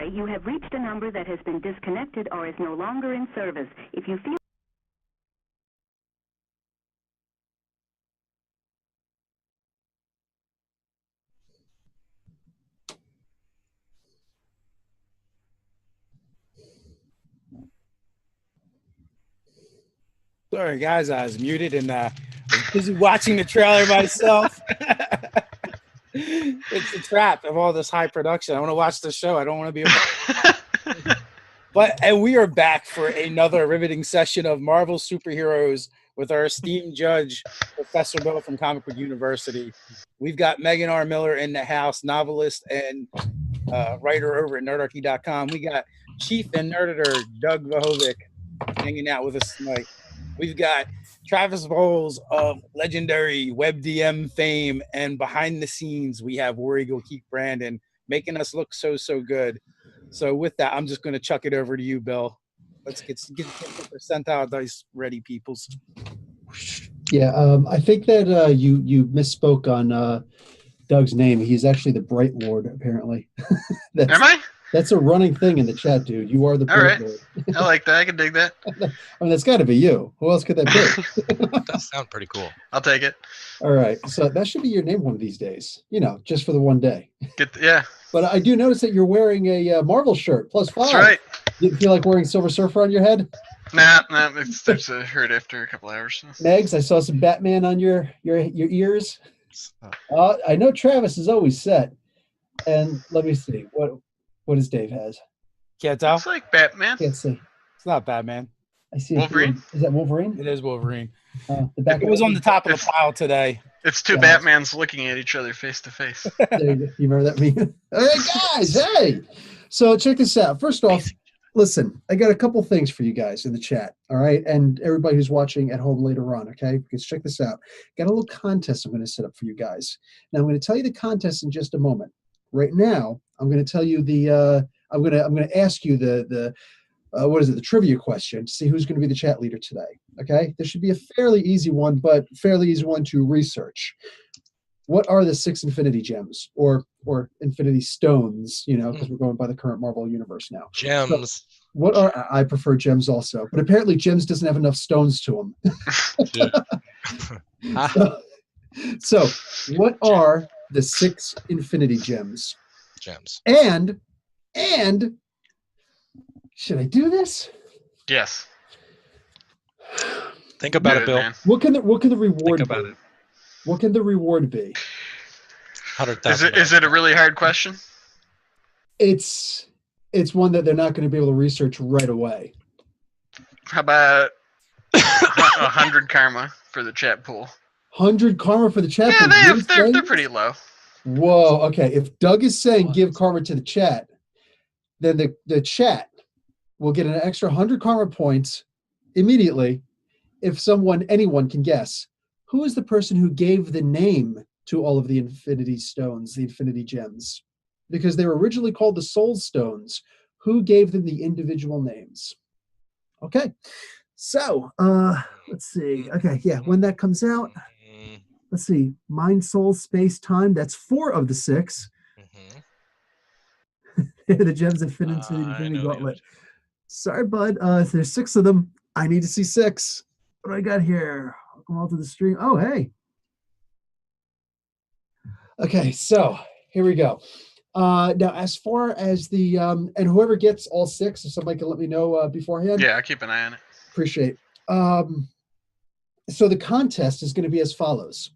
sorry, you have reached a number that has been disconnected or is no longer in service. If you feel... Sorry, guys, I was muted and was busy watching the trailer myself. It's a trap of all this high production. I want to watch the show. I don't want to be and we are back for another riveting session of Marvel Superheroes with our esteemed judge, Professor Bill from Comic Book University. We've got Megan R. Miller in the house, novelist and writer over at Nerdarchy.com. We got Chief and Nerditor Doug Vahovic hanging out with us tonight. We've got Travis Bowles of legendary WebDM fame, and behind the scenes, we have War Eagle Keith Brandon making us look so good. So with that, I'm just going to chuck it over to you, Bill. Let's get the percentile dice ready, peoples. Yeah, I think that you misspoke on Doug's name. He's actually the Bright Lord, apparently. Am I? That's a running thing in the chat, dude. You are the Bright Lord. I like that. I can dig that. I mean, that's got to be you. Who else could that be? That does sound pretty cool. I'll take it. All right. So that should be your name one of these days, just for the one day. Yeah. But I do notice that you're wearing a Marvel shirt, +5. That's right. You feel like wearing Silver Surfer on your head? Nah, it starts to hurt after a couple hours. Megs, I saw some Batman on your ears. I know Travis is always set. And let me see. What does Dave has? Can't tell. It's like Batman. Can't see. It's not Batman. I see. Wolverine? Is that Wolverine? It is Wolverine. The back it was on the top of the pile today. It's two Batmans looking at each other face to face. There you remember that meme? Hey, guys, hey! So check this out. First off, listen, I got a couple things for you guys in the chat, all right? And everybody who's watching at home later on, okay? Because check this out. Got a little contest I'm going to set up for you guys. Now, I'm going to tell you the contest in just a moment. Right now, I'm going to tell you I'm going to ask you the trivia question to see who's going to be the chat leader today. Okay, this should be a fairly easy one, but fairly easy one to research. What are the 6 Infinity Gems or Infinity Stones? Because we're going by the current Marvel universe now. Gems. So I prefer gems also, but apparently gems doesn't have enough stones to them. So what are the 6 Infinity Gems? And should I do this? Yes. Think about it, Bill. Man. What can the reward Think about be? it. What can the reward be? 100,000. Is it a really hard question? It's one that they're not going to be able to research right away. How about 100 karma for the chat pool? 100 karma for the chat pool? Yeah, they're pretty low. Whoa, okay. If Doug is saying give karma to the chat, then the chat will get an extra 100 karma points immediately if anyone can guess who is the person who gave the name to all of the Infinity Stones, the Infinity Gems, because they were originally called the Soul Stones. Who gave them the individual names? Okay, so let's see. Okay, yeah, when that comes out, let's see. Mind, Soul, Space, Time. That's 4 of the 6. The gems that fit into the Infinity Gauntlet. Sorry, bud. There's 6 of them. I need to see 6. What do I got here? Welcome all to the stream. Oh, hey. Okay, so here we go. Now, as far as the and whoever gets all 6, if somebody can let me know beforehand. Yeah, I'll keep an eye on it. Appreciate. So the contest is going to be as follows.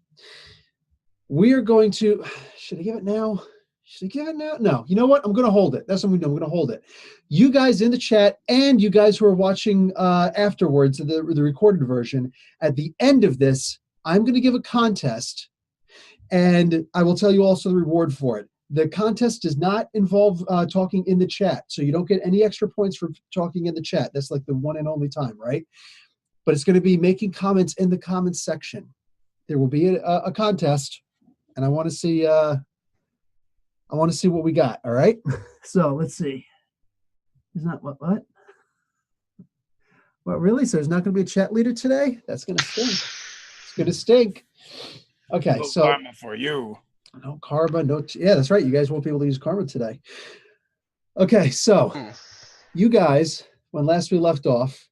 We are going to. Should I give it now? Should I give it now? No. You know what? I'm going to hold it. That's what I'm going to hold it. You guys in the chat and you guys who are watching afterwards, the recorded version, at the end of this, I'm going to give a contest, and I will tell you also the reward for it. The contest does not involve talking in the chat, so you don't get any extra points for talking in the chat. That's like the one and only time, right? But it's going to be making comments in the comments section. There will be a contest, and I want to see. I want to see what we got. All right. So let's see. Is not what? What really? So there's not going to be a chat leader today? That's going to stink. It's going to stink. Okay. So karma for you. No karma. No. Yeah, that's right. You guys won't be able to use karma today. Okay, so Ooh. you guys, when last we left off,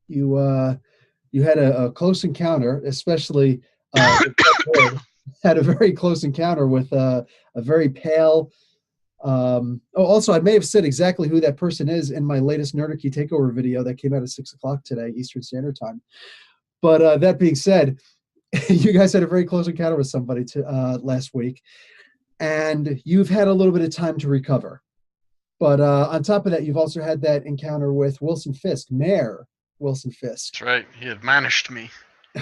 you had a close encounter, especially had a very close encounter with a very pale. Also, I may have said exactly who that person is in my latest Nerdarchy takeover video that came out at 6:00 today, Eastern Standard Time. But that being said, you guys had a very close encounter with somebody last week, and you've had a little bit of time to recover. But on top of that, you've also had that encounter with Wilson Fisk, Mayor Wilson Fisk. That's right. He admonished me.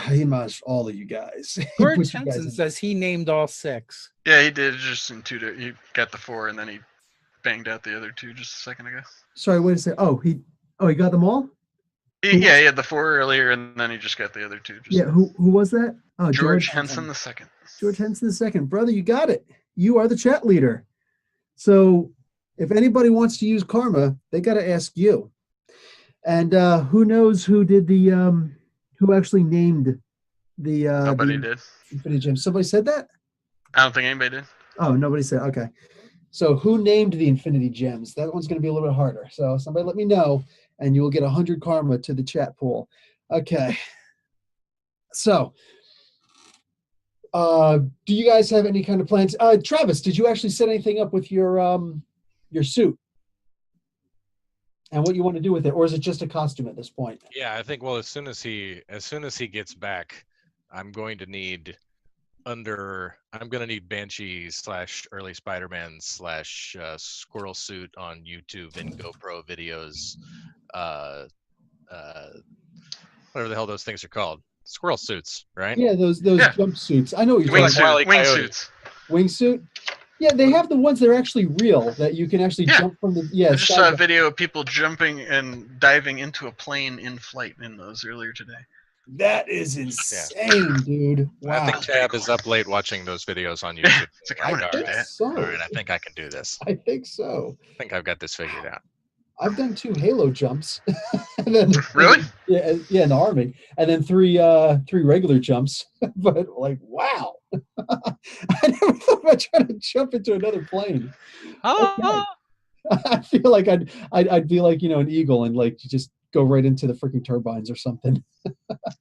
He admonished all of you guys. George Henson says he named all 6. Yeah, he did just in 2. He got the 4 and then he banged out the other 2 just a second ago. Sorry, wait a second. Oh, he got them all? He had the 4 earlier and then he just got the other 2. Yeah, who was that? Oh, George Henson II. George Henson II. Brother, you got it. You are the chat leader. So if anybody wants to use karma, they got to ask you. And who knows who did the who actually named the Nobody did. Infinity Gems? Somebody said that? I don't think anybody did. Oh, nobody said. Okay. So who named the Infinity Gems? That one's going to be a little bit harder. So somebody let me know, and you will get 100 karma to the chat pool. Okay. So, do you guys have any kind of plans? Travis, did you actually set anything up with your suit? And what you want to do with it, or is it just a costume at this point? Yeah, I think. Well, as soon as he gets back, I'm going to need Banshee / early Spider-Man / squirrel suit on YouTube and GoPro videos. Whatever the hell those things are called, squirrel suits, right? Yeah, those jumpsuits. I know what you're talking about. Wingsuits. Wingsuit. Yeah, they have the ones that are actually real that you can actually jump from the. Yeah, I just saw a video of people jumping and diving into a plane in flight in those earlier today. That is insane, dude. Wow. I think Tab is up late watching those videos on YouTube. It's like, I want to do that. So. All right, I think I can do this. I think so. I think I've got this figured out. I've done 2 Halo jumps. And then, really? Yeah, in the Army, and then 3 regular jumps. But like, wow. I never thought about trying to jump into another plane. Okay. I feel like I'd be like, an eagle and like just go right into the freaking turbines or something.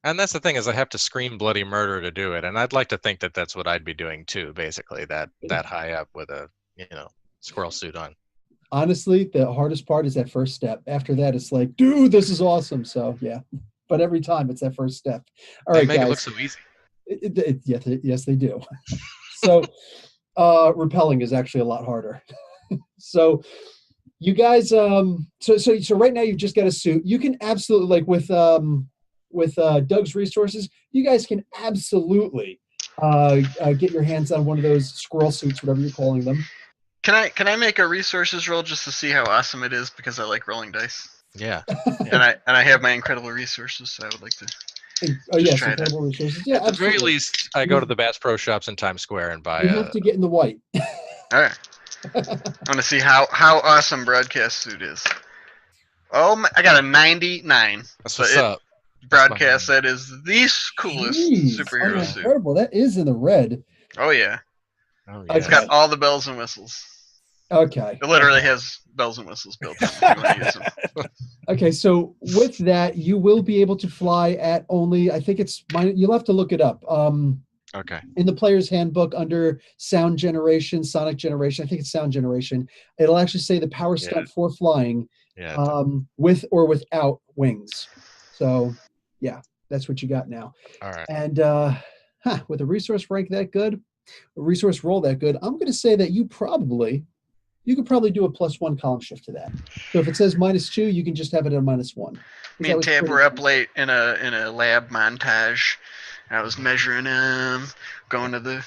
And that's the thing, is I have to scream bloody murder to do it, and I'd like to think that that's what I'd be doing too, basically, that high up with a squirrel suit on. Honestly, the hardest part is that first step. After that, it's like, dude, this is awesome. So yeah, but every time it's that first step. All right, make guys. it look so easy. Yes, they do. So repelling is actually a lot harder. So you guys, so right now you've just got a suit. You can absolutely, like with Doug's resources, you guys can absolutely get your hands on one of those squirrel suits, whatever you're calling them. Can I make a resources roll just to see how awesome it is, because I like rolling dice? Yeah. And I have my incredible resourtions, so I would like to. Oh yes, try incredible resources. Yeah, At the very absolutely. least, I go to the Bass Pro Shops in Times Square and buy You have to get in the white. All right. I want to see how awesome broadcast suit is. Oh, I got a 99. That's what's up. Broadcast, that is the coolest superhero suit. Incredible. That is in the red. Oh yeah. Oh, It's got all the bells and whistles. Okay. It literally has bells and whistles built in if you want to use them. Okay, so with that, you will be able to fly at only, I think it's, you'll have to look it up. Okay. In the player's handbook under sound generation, sonic generation, I think it's sound generation, it'll actually say the power stunt for flying with or without wings. So, yeah, that's what you got now. All right. And with a resource rank that good, a resource roll that good, I'm going to say that you could probably do a +1 column shift to that. So if it says -2, you can just have it at -1. Me and Tab were up late in a lab montage. I was measuring them, going to the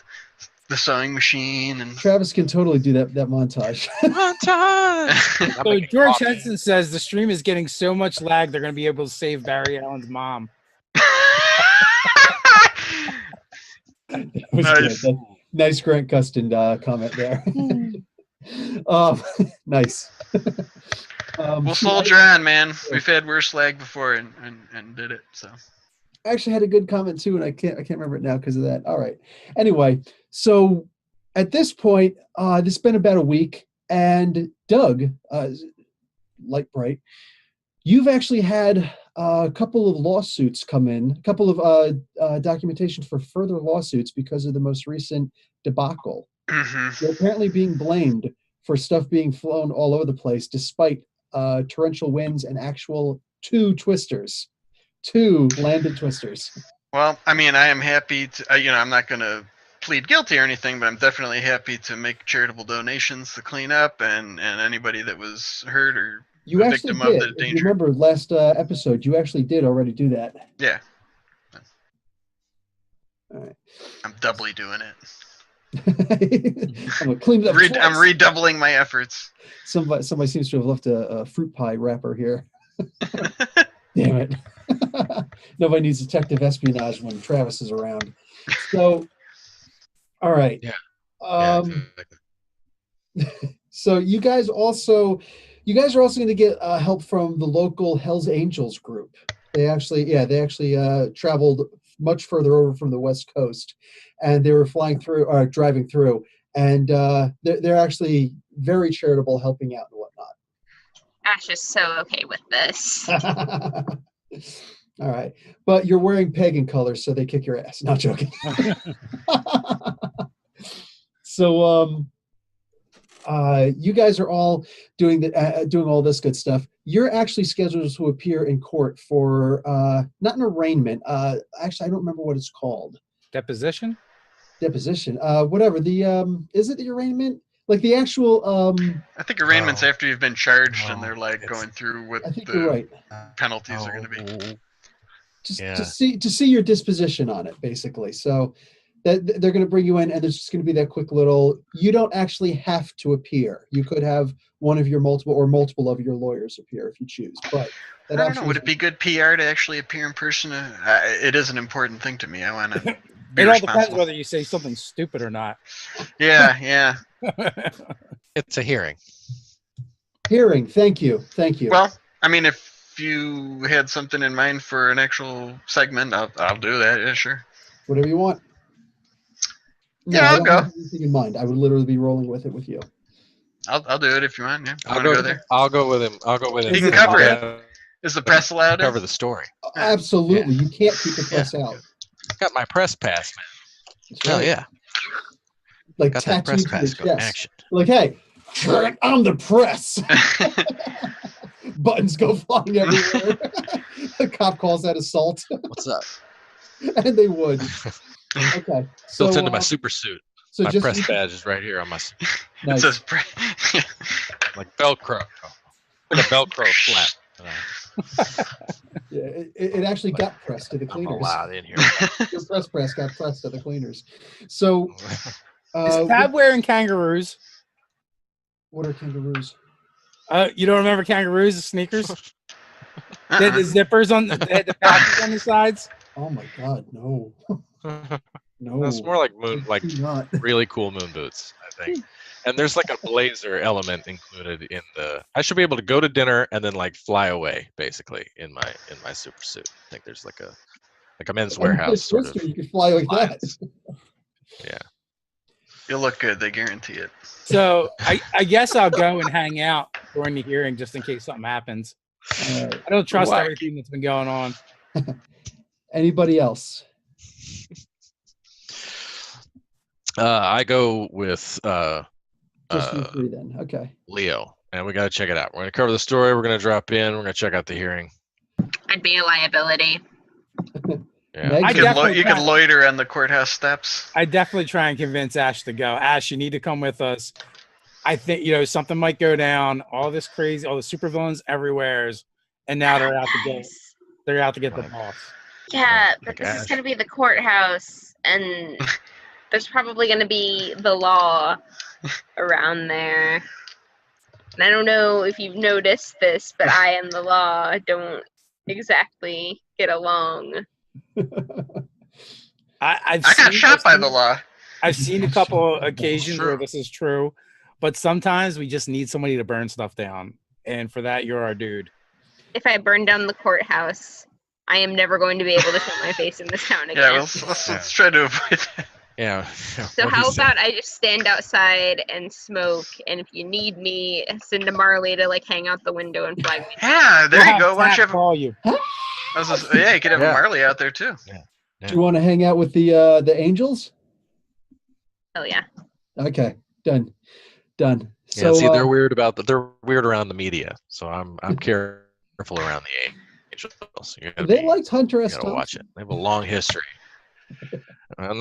sewing machine, and Travis can totally do that montage. Montage. So George Henson says the stream is getting so much lag they're going to be able to save Barry Allen's mom. Nice. Nice Grant Custon comment there. Nice. We'll soldier on, man. We've had worse lag before and did it. So I actually had a good comment too, and I can't remember it now because of that. All right. Anyway, so at this point, it's been about a week. And Doug, Light Bright, you've actually had a couple of lawsuits come in, a couple of documentation for further lawsuits because of the most recent debacle. You're apparently being blamed for stuff being flown all over the place, despite torrential winds and actual two landed twisters. Well, I mean, I am happy to, I'm not going to plead guilty or anything, but I'm definitely happy to make charitable donations to clean up and anybody that was hurt or You a actually victim did. of the If you danger. remember last episode, you actually did already do that. Yeah. All right. I'm doubly doing it. I'm gonna clean it up. I'm redoubling my efforts. Somebody seems to have left a fruit pie wrapper here. Damn it. Nobody needs detective espionage when Travis is around. So, all right. Yeah. Exactly. So you guys are also going to get help from the local Hells Angels group. They actually traveled much further over from the West Coast, and they were driving through, and they're actually very charitable, helping out and whatnot. Ash is so okay with this. All right, but you're wearing pagan colors, so they kick your ass. Not joking. So you guys are all doing all this good stuff. You're actually scheduled to appear in court for not an arraignment. Actually, I don't remember what it's called. Deposition. Whatever. Is it the arraignment? Like the actual. I think arraignment's after you've been charged and they're like going through what I think you're right. penalties are going to be. To see your disposition on it, basically. So that they're going to bring you in, and there's just going to be that quick little. You don't actually have to appear. You could have one of your multiple of your lawyers appear if you choose. But I don't know. Would it be good PR to actually appear in person? It is an important thing to me. I want to. It all depends whether you say something stupid or not. Yeah. It's a hearing. Thank you. Well, I mean, if you had something in mind for an actual segment, I'll do that. Yeah, sure. Whatever you want. No, I'll go. Have anything in mind. I would literally be rolling with it with you. I'll do it if you want. Yeah. I'll go there. I'll go with him. He can cover it. Is the press allowed? Cover the story. Absolutely. Yeah. You can't keep the press out. Got my press pass, man. Hell right. Yeah. Like got that press pass going action. Like, hey, I'm the press. Buttons go flying everywhere. The cop calls that assault. What's up? And they would. Okay. Built into my super suit. So my press badge is right here on my suit. Nice. It says like Velcro. Like a Velcro flap. Yeah, it actually got pressed to the cleaners. I'm allowed in here. Your press got pressed to the cleaners. So, is Tab wearing kangaroos? What are kangaroos? You don't remember kangaroos, the sneakers? They had the zippers on, they had the patches on the sides. Oh my God, no. No. That's more like really cool moon boots, I think. And there's like a blazer element included in the. I should be able to go to dinner and then like fly away, basically, in my super suit. I think there's like a Men's Warehouse sort of. You could fly like that. Yeah. You'll look good. They guarantee it. So I guess I'll go and hang out during the hearing just in case something happens. I don't trust everything that's been going on. Anybody else? I go with Just you three then. Okay. Leo, and we got to check it out. We're going to cover the story. We're going to drop in. We're going to check out the hearing. I'd be a liability. Yeah. You could loiter on the courthouse steps. I definitely try and convince Ash to go. Ash, you need to come with us. I think, something might go down. All this crazy, all the supervillains everywhere, and now they're out to get the boss. Yeah, but this is going to be the courthouse, and there's probably going to be the law around there. And I don't know if you've noticed this, but I and the law don't exactly get along. I got shot by the law. I've seen a couple occasions where this is true, but sometimes we just need somebody to burn stuff down. And for that, you're our dude. If I burn down the courthouse, I am never going to be able to show my face in this town again. Yeah, let's try to avoid that. Yeah. So What he how said. about I just stand outside and smoke, and if you need me, send a Marley to like hang out the window and flag me. Yeah, there We'll you go. have Why don't you Tap have? call you? Yeah, you could have a Yeah. Marley out there too. Do you want to hang out with the angels? Oh yeah. Okay, done. Yeah, So see, they're weird around the media, so I'm careful around the angels. they liked Hunter You S. gotta watch Thompson. it. They have a long history. They're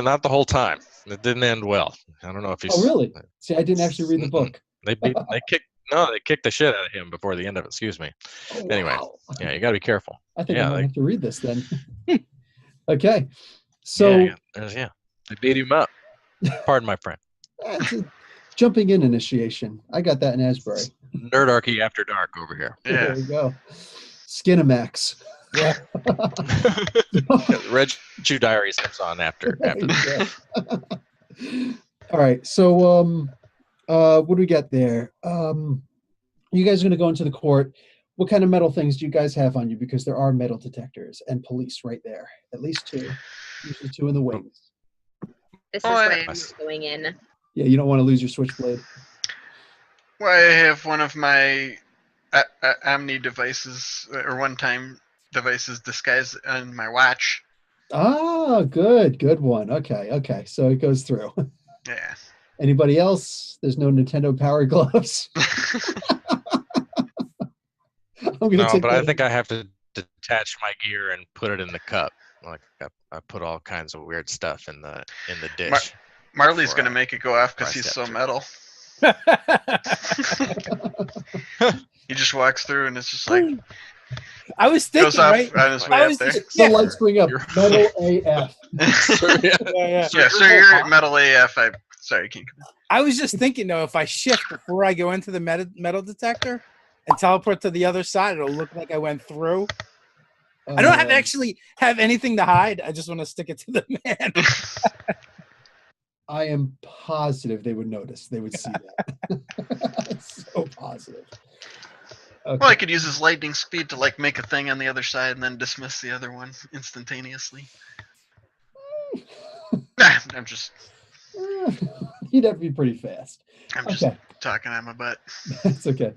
not the whole time. It didn't end well. I don't know if you. Oh, really? See, I didn't actually read the book. They kicked the shit out of him before the end of it. Excuse me. Oh, Anyway, wow. yeah, you gotta be careful. I think I Yeah, might they, have to read this then. Okay, so they beat him up. Pardon my friend. that's a jumping in initiation. I got that in Asbury. Nerdarchy after dark over here. Yeah. There we go. Skinamax. Yeah. Red Shoe Diaries comes on after this. All right. So what do we got there? You guys are gonna go into the court. What kind of metal things do you guys have on you? Because there are metal detectors and police right there. At least two. Usually two in the wings. This is Oh, why I'm going in. Yeah, you don't want to lose your switchblade. Well, I have one of my Omni devices or one-time devices disguised on my watch. Ah, good one. Okay. So it goes through. Yeah. Anybody else? There's no Nintendo Power Gloves. I'm gonna No, take but I that. think I have to detach my gear and put it in the cup. Like I put all kinds of weird stuff in the dish. Marley's Before gonna I- make it go off before I because he's step so through. metal. He just walks through and it's just like I was goes thinking, off right? on his way I up was there. just- The lights bring up You're- metal AF. Yeah. Yeah, your so whole you're at body- metal AF. Sorry, King. I was just thinking though, if I shift before I go into the metal detector and teleport to the other side, it'll look like I went through. I don't actually have anything to hide. I just want to stick it to the man. I am positive they would notice. They would see that. So positive. Okay. Well, I could use his lightning speed to like make a thing on the other side and then dismiss the other one instantaneously. Nah, I'm just He'd have to be pretty fast. Okay. talking on my butt. That's okay.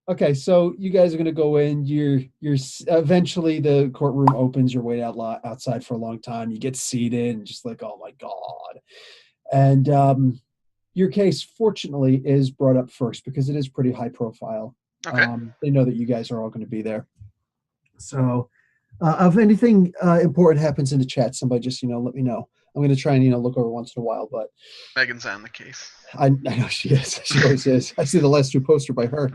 Okay, so you guys are going to go in. You're eventually the courtroom opens. You're waiting outside for a long time. You get seated and just like, oh my god. And your case, fortunately, is brought up first because it is pretty high profile. Okay. They know that you guys are all going to be there. So, if anything important happens in the chat, somebody just let me know. I'm going to try and look over once in a while, but Megan's on the case. I know she is. She always is. I see the last two poster by her.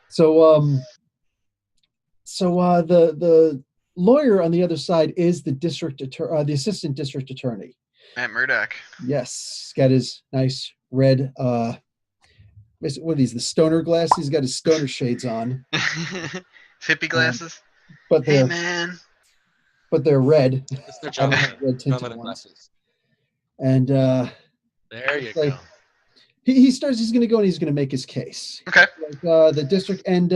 So the lawyer on the other side is the the assistant district attorney. Matt Murdoch. Yes, he's got his nice red what are these? The stoner glasses. He's got his stoner shades on, Hippie glasses. but Hey they're man. red. Mr. I John, don't have red tinted John ones. glasses. And There you like, go. He's going to go and he's going to make his case. Okay. Like, the district and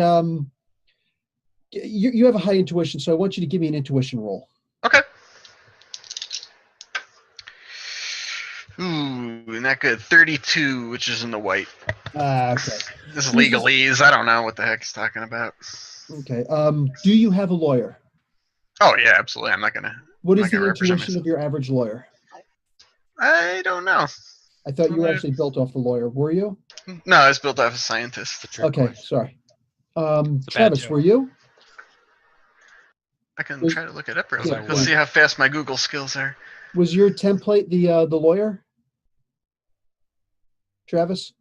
you have a high intuition, so I want you to give me an intuition roll. Okay. Ooh, not good. 32, which is in the white. Okay. This is legalese. I don't know what the heck he's talking about. Okay. Do you have a lawyer? Oh yeah, absolutely. I'm not gonna. What I'm is not the gonna represent intuition of your average lawyer? I don't know. I thought you were actually built off the lawyer. Were you? No, it's built off a scientist. Okay, sorry. a bad Travis, joke. were you? I can Was- try to look it up real Yeah, quick. Let's see how fast my Google skills are. Was your template the lawyer? Travis?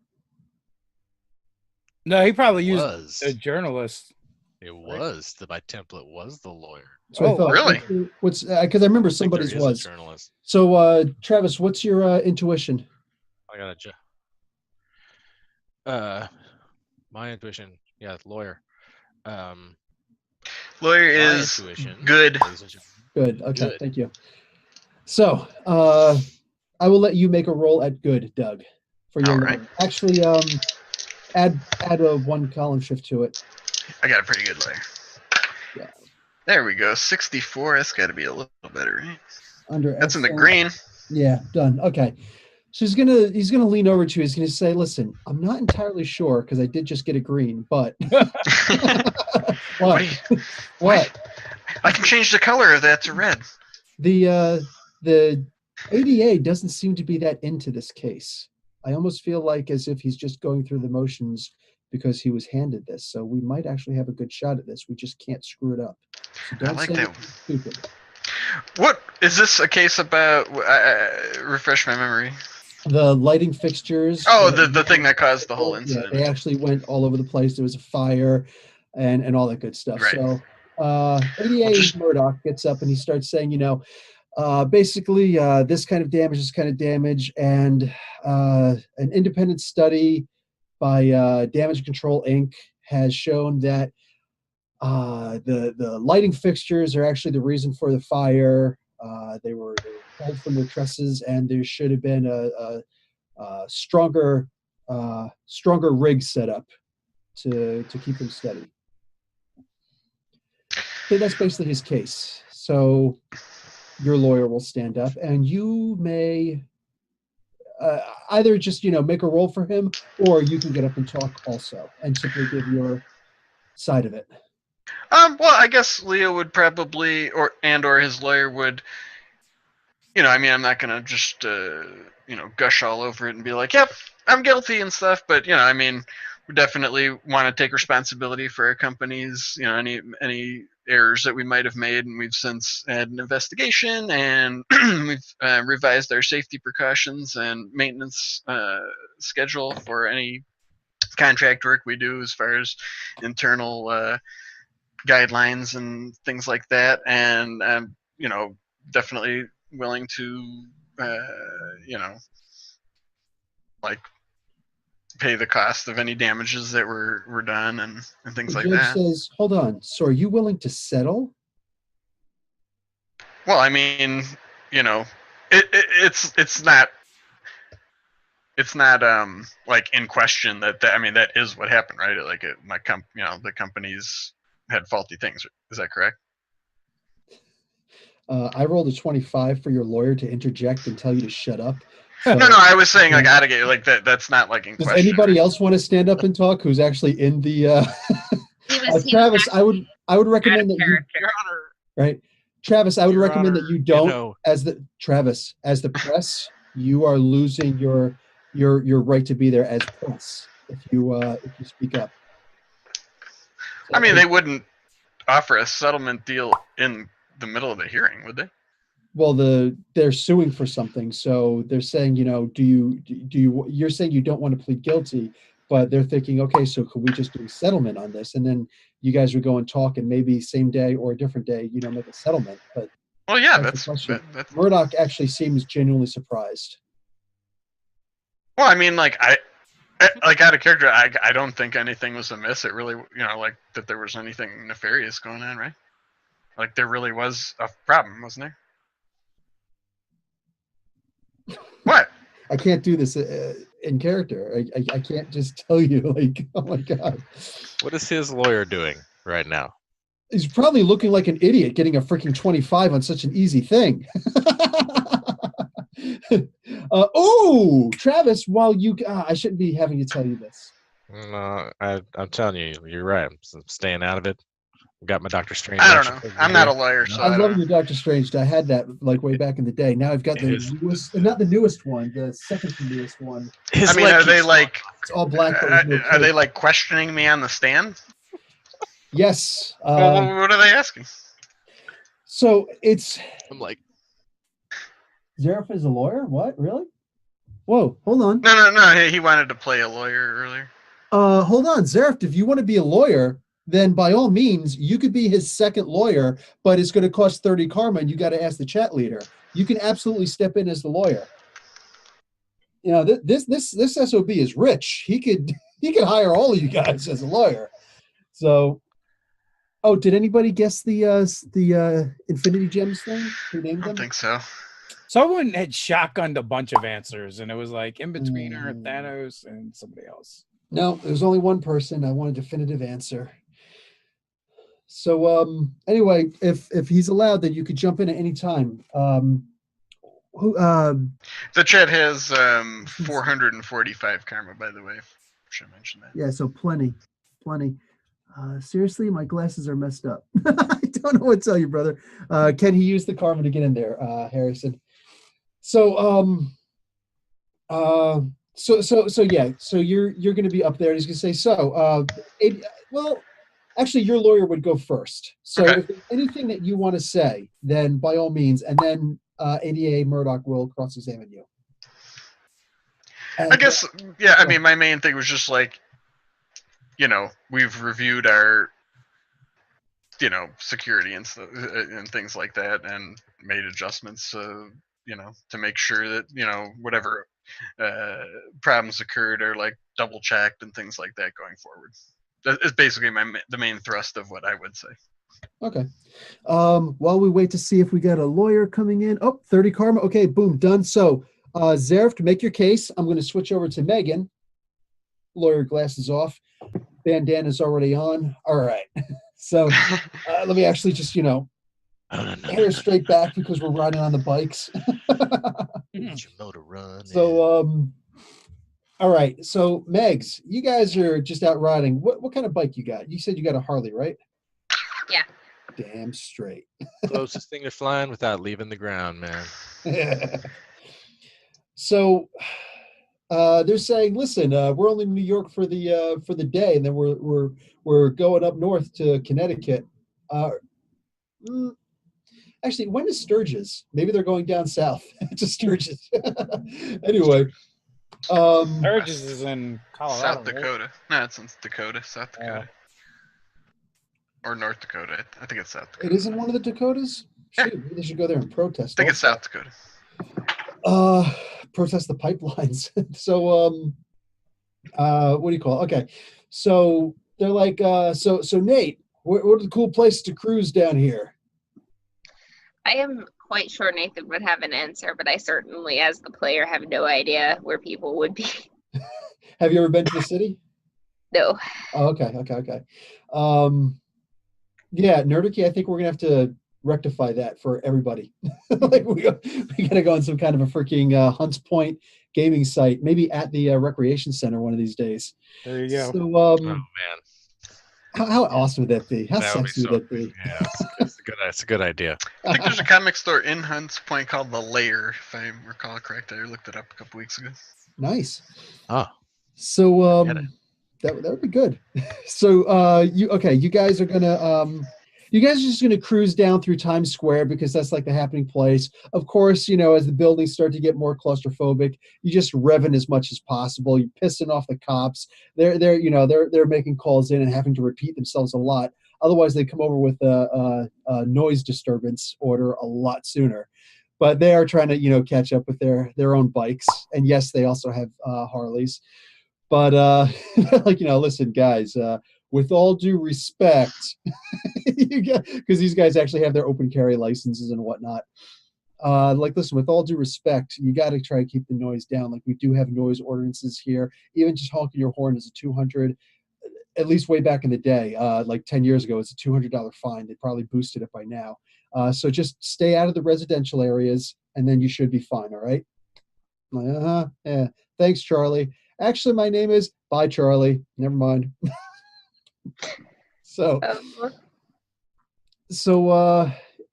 No, he probably used Was. a journalist. It was. My template was the lawyer. That's what I Oh, thought. really? What's because I remember I think there somebody's is a was. journalist. So Travis, what's your intuition? I got my intuition. Yeah, lawyer. Lawyer My is intuition, good. ladies and gentlemen. Good. Okay, Good. thank you. So I will let you make a roll at good, Doug, for your All lawyer. right. Actually, add a one column shift to it. I got a pretty good lawyer. Yeah. There we go. 64. That's got to be a little better, right? Under That's in the excellent. green. Yeah, done. Okay. So he's gonna lean over to you. He's gonna say, "Listen, I'm not entirely sure because I did just get a green, but what? What? I can change the color of that to red. The ADA doesn't seem to be that into this case. I almost feel like as if he's just going through the motions because he was handed this. So we might actually have a good shot at this. We just can't screw it up. So don't say anything stupid. What is this a case about? Refresh my memory. The lighting fixtures. Oh, the thing that caused the whole incident. Yeah, they actually went all over the place. There was a fire and all that good stuff. Right. So ADA Murdoch gets up and he starts saying, basically this kind of damage, and an independent study by Damage Control Inc. has shown that the lighting fixtures are actually the reason for the fire. They were pulled from their trusses, and there should have been a stronger rig set up to keep them steady. Okay, that's basically his case. So your lawyer will stand up, and you may either just make a roll for him, or you can get up and talk also, and simply give your side of it. Well, I guess Leo would probably, or his lawyer would. I'm not gonna just gush all over it and be like, "Yep, I'm guilty" and stuff. But we definitely want to take responsibility for our company's, any errors that we might have made, and we've since had an investigation, and we've revised our safety precautions and maintenance schedule for any contract work we do as far as internal guidelines and things like that, and definitely willing to pay the cost of any damages that were done and things like that. The judge says, "Hold on. So are you willing to settle?" Well, it's not like in question that that is what happened, right? Like the companies had faulty things. Is that correct? I rolled a 25 for your lawyer to interject and tell you to shut up. So, no, I was saying out of get that's not like in does question. Anybody else want to stand up and talk? Who's actually in the? Travis, I would recommend that you. Right, Travis, I would recommend that you don't. As the press, you are losing your right to be there as press if you speak up. So, they wouldn't offer a settlement deal in the middle of the hearing, would they? Well, they're suing for something, so they're saying, you're saying you don't want to plead guilty, but they're thinking, okay, so could we just do a settlement on this, and then you guys would go and talk, and maybe same day or a different day, make a settlement. But well, yeah, that's Murdoch actually seems genuinely surprised. Well, out of character, I don't think anything was amiss. It really, that there was anything nefarious going on, right? Like there really was a problem, wasn't there? What? I can't do this in character. I can't just tell you, oh my God. What is his lawyer doing right now? He's probably looking like an idiot getting a freaking 25 on such an easy thing. Travis, while I shouldn't be having to tell you this. No, I'm telling you, you're right. I'm staying out of it. I've got my Dr. Strange. I don't know. I'm not a lawyer, so I love your Dr. Strange. I had that way back in the day. Now I've got the newest, not the newest one, the second to newest one. Are they like? It's all black. Are they like questioning me on the stand? Yes. What are they asking? So I'm like, Zareth is a lawyer? What? Really? Whoa, hold on. No. He wanted to play a lawyer earlier. Hold on, Zareth. If you want to be a lawyer, then by all means, you could be his second lawyer, but it's going to cost 30 karma, and you got to ask the chat leader. You can absolutely step in as the lawyer. This SOB is rich. He could hire all of you guys as a lawyer. So, did anybody guess the Infinity Gems thing? Who named them? I don't think so. Someone had shotgunned a bunch of answers, and it was like in between her, Thanos, and somebody else. No, there was only one person. I want a definitive answer. So anyway, if he's allowed, then you could jump in at any time. Who? The chat has 445 karma, by the way. Should mention that. Yeah, so plenty. Seriously, my glasses are messed up. I don't know what to tell you, brother. Can he use the karma to get in there, Harrison? So yeah. So you're going to be up there. He's going to say, well, actually, your lawyer would go first. So Okay. if there's anything that you want to say, then by all means, and then ADA Murdoch will cross-examine you. I guess, yeah. I mean, my main thing was just like, we've reviewed our, security and things like that, and made adjustments, to make sure that whatever problems occurred are like double checked and things like that going forward. That is basically the main thrust of what I would say. Okay. While we wait to see if we got a lawyer coming in. Oh, 30 karma. Okay, boom, done. So, Zaref, make your case. I'm going to switch over to Megan. Lawyer glasses off. Bandana's already on. All right. So, let me actually just, hair straight back because we're riding on the bikes. Get your motor run. So, all right. So, Megs, you guys are just out riding. What kind of bike you got? You said you got a Harley, right? Yeah. Damn straight. Closest thing to flying without leaving the ground, man. So, they're saying, listen, we're only in New York for the day, and then we're going up north to Connecticut. Actually, when is Sturgis? Maybe they're going down south to Sturgis. Anyway, Sturgis is in Colorado. South Dakota. Right? No, it's in Dakota. South Dakota. Or North Dakota. I think it's South Dakota. It isn't one of the Dakotas? Shoot, maybe they should go there and protest. I think it's South Dakota. Protest the pipelines. So, what do you call it? Okay. So they're like, so Nate, what are the cool places to cruise down here? I am quite sure Nathan would have an answer, but I certainly, as the player, have no idea where people would be. Have you ever been to the city? No. Oh, okay. Yeah, Nerdarchy, I think we're gonna have to rectify that for everybody. Like we gotta go on some kind of a freaking Hunts Point gaming site, maybe at the recreation center one of these days. There you go. So, Oh man, how awesome would that be? How sexy would that be? Yeah, it's a good idea. I think there's a comic store in Hunts Point called The Lair, if I recall correctly. I looked it up a couple weeks ago. Nice. Oh, so that would be good. So you guys are gonna you guys are just gonna cruise down through Times Square because that's like the happening place. Of course, as the buildings start to get more claustrophobic, you just revving as much as possible. You're pissing off the cops. They're making calls in and having to repeat themselves a lot. Otherwise, they come over with a noise disturbance order a lot sooner. But they are trying to catch up with their own bikes, and yes, they also have Harleys. But listen, guys. With all due respect, because these guys actually have their open carry licenses and whatnot. Listen, with all due respect, you got to try to keep the noise down. Like we do have noise ordinances here. Even just honking your horn is a $200. At least way back in the day, like 10 years ago, it's a $200 fine. They probably boosted it by now. So just stay out of the residential areas, and then you should be fine. All right. Like, yeah. Thanks, Charlie. Actually, my name is Bye, Charlie. Never mind. So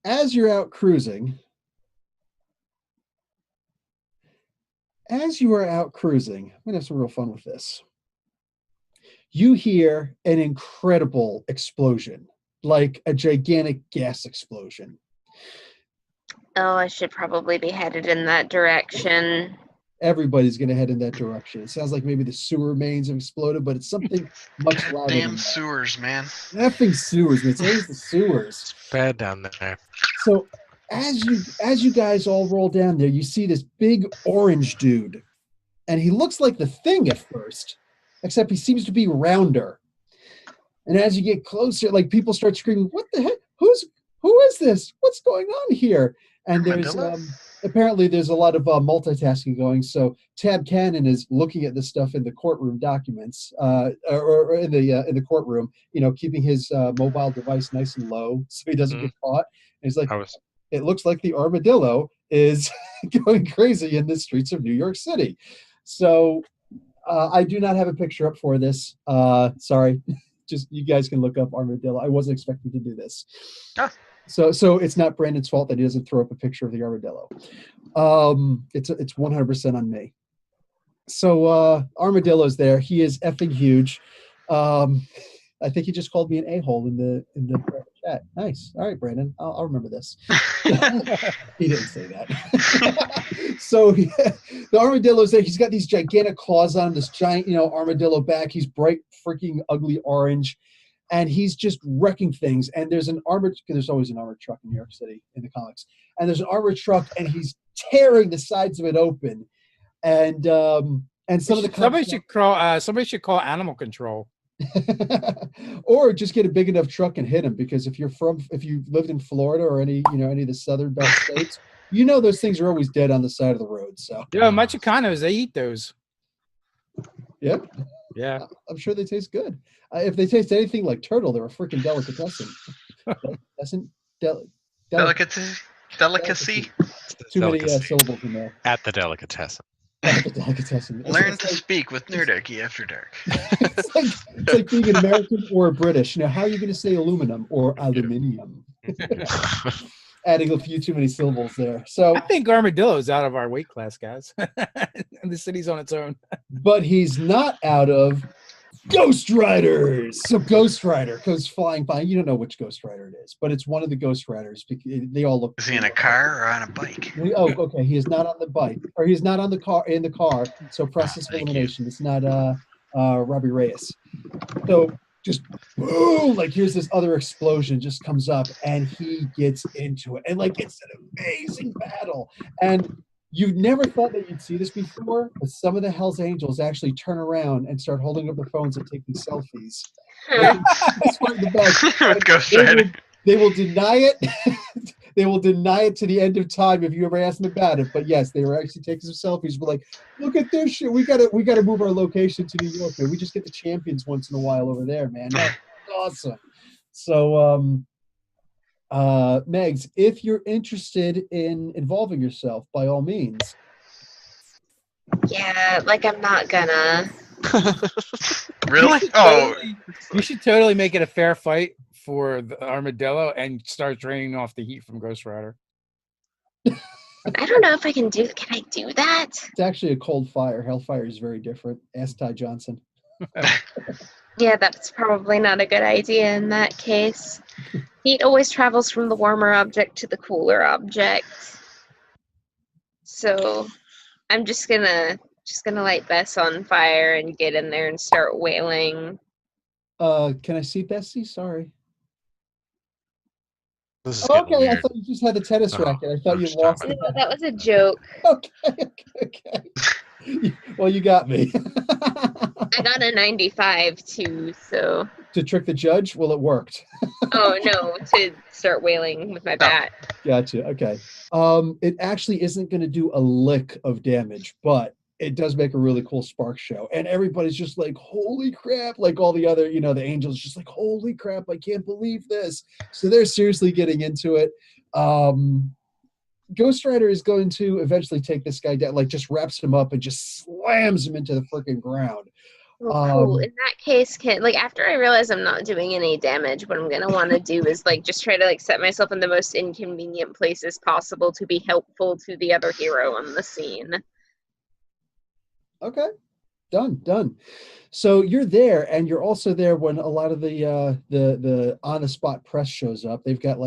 as you're out cruising, I'm gonna have some real fun with this. You hear an incredible explosion, like a gigantic gas explosion. Oh, I should probably be headed in that direction. Everybody's going to head in that direction. It sounds like maybe the sewer mains have exploded, but it's something much louder. Damn sewers, man. Effing sewers, man. It's always the sewers. It's bad down there. So as you guys all roll down there, you see this big orange dude. And he looks like the Thing at first, except he seems to be rounder. And as you get closer, like people start screaming, "What the heck? Who is this? What's going on here?" And there's apparently there's a lot of multitasking going. So Tab Cannon is looking at this stuff in the courtroom documents, or in the courtroom, keeping his mobile device nice and low so he doesn't get caught. And he's like, it looks like the armadillo is going crazy in the streets of New York City. So I do not have a picture up for this. Sorry. Just you guys can look up armadillo. I wasn't expecting to do this. Ah. So it's not Brandon's fault that he doesn't throw up a picture of the armadillo. It's 100% on me. So armadillo's there. He is effing huge. I think he just called me an a-hole in the chat. Nice. All right, Brandon. I'll remember this. He didn't say that. So the armadillo's there. He's got these gigantic claws on him, this giant, armadillo back. He's bright, freaking ugly orange. And he's just wrecking things. And there's always an armored truck in New York City in the comics. And there's an armored truck, and he's tearing the sides of it open. And some of the somebody should call animal control. Or just get a big enough truck and hit him, because if you've lived in Florida or any of the southern belt states, those things are always dead on the side of the road. So Mexicanos, they eat those. Yep. Yeah. I'm sure they taste good. If they taste anything like turtle, they're a freaking delicatessen. Delicacy. Too many syllables in there. At the delicatessen. Learn to speak with Nerdarchy after dark. It's like being an American or a British. How are you going to say aluminum or aluminium? Adding a few too many syllables there. So I think armadillo's out of our weight class, guys. And the city's on its own. But he's not out of Ghost Riders. So Ghost Rider goes flying by. You don't know which Ghost Rider it is, but it's one of the Ghost Riders. They all look. Is he in a car or on a bike? Okay. He is not on the bike, or he's not on the car. In the car. So process of elimination. It's not Robbie Reyes. So just boom! Like here's this other explosion just comes up, and he gets into it, and it's an amazing battle. And you've never thought that you'd see this before, but some of the Hell's Angels actually turn around and start holding up their phones and taking selfies. That's part of the best. With Ghost Rider. They will deny it. They will deny it to the end of time if you ever ask them about it. But yes, they were actually taking some selfies. We're like, look at this shit. We gotta move our location to New York, man. We just get the champions once in a while over there, man. That's awesome. So Megs, if you're interested in involving yourself, by all means. Yeah, I'm not gonna. Really? Oh, you should totally make it a fair fight for the armadillo and start draining off the heat from Ghost Rider. I don't know if I can do. Can I do that? It's actually a cold fire. Hellfire is very different. Ask Ty Johnson. Yeah, that's probably not a good idea in that case. Heat always travels from the warmer object to the cooler object. So I'm just gonna light Bess on fire and get in there and start wailing. Can I see Bessie? Sorry. This is Okay, weird. I thought you just had the tennis racket. I thought you lost it. No, that was a joke. Okay. Well, you got me. I got a 95 too, so. To trick the judge? Well, it worked. Oh no, to start wailing with my bat. Gotcha. Okay. It actually isn't going to do a lick of damage, but it does make a really cool spark show. And everybody's just like, holy crap. Like all the other, the angels just like, holy crap, I can't believe this. So they're seriously getting into it. Ghost Rider is going to eventually take this guy down, just wraps him up and just slams him into the freaking ground. Oh, cool. In that case, after I realize I'm not doing any damage, what I'm gonna want to do is just try to set myself in the most inconvenient places possible to be helpful to the other hero on the scene. Okay, done. So you're there, and you're also there when a lot of the on the spot press shows up. They've got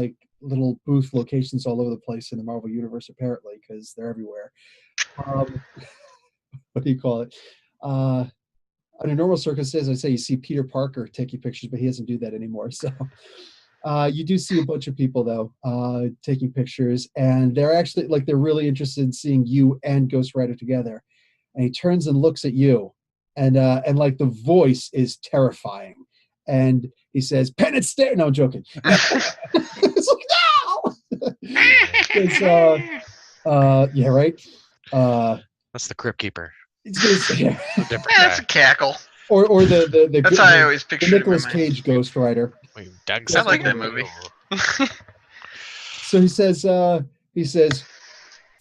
little booth locations all over the place in the Marvel universe, apparently, because they're everywhere. What do you call it? Under normal circumstances, I'd say you see Peter Parker taking pictures, but he doesn't do that anymore. So you do see a bunch of people, though, taking pictures, and they're actually they're really interested in seeing you and Ghost Rider together. And he turns and looks at you, and the voice is terrifying. And he says, "Pen and stare." No, I'm joking. It's no. Yeah, right. That's the Crypt Keeper. That's a cackle. Or the That's how I always picture the Nicolas Cage Ghost Rider. Wait, Doug I like that movie. So he says,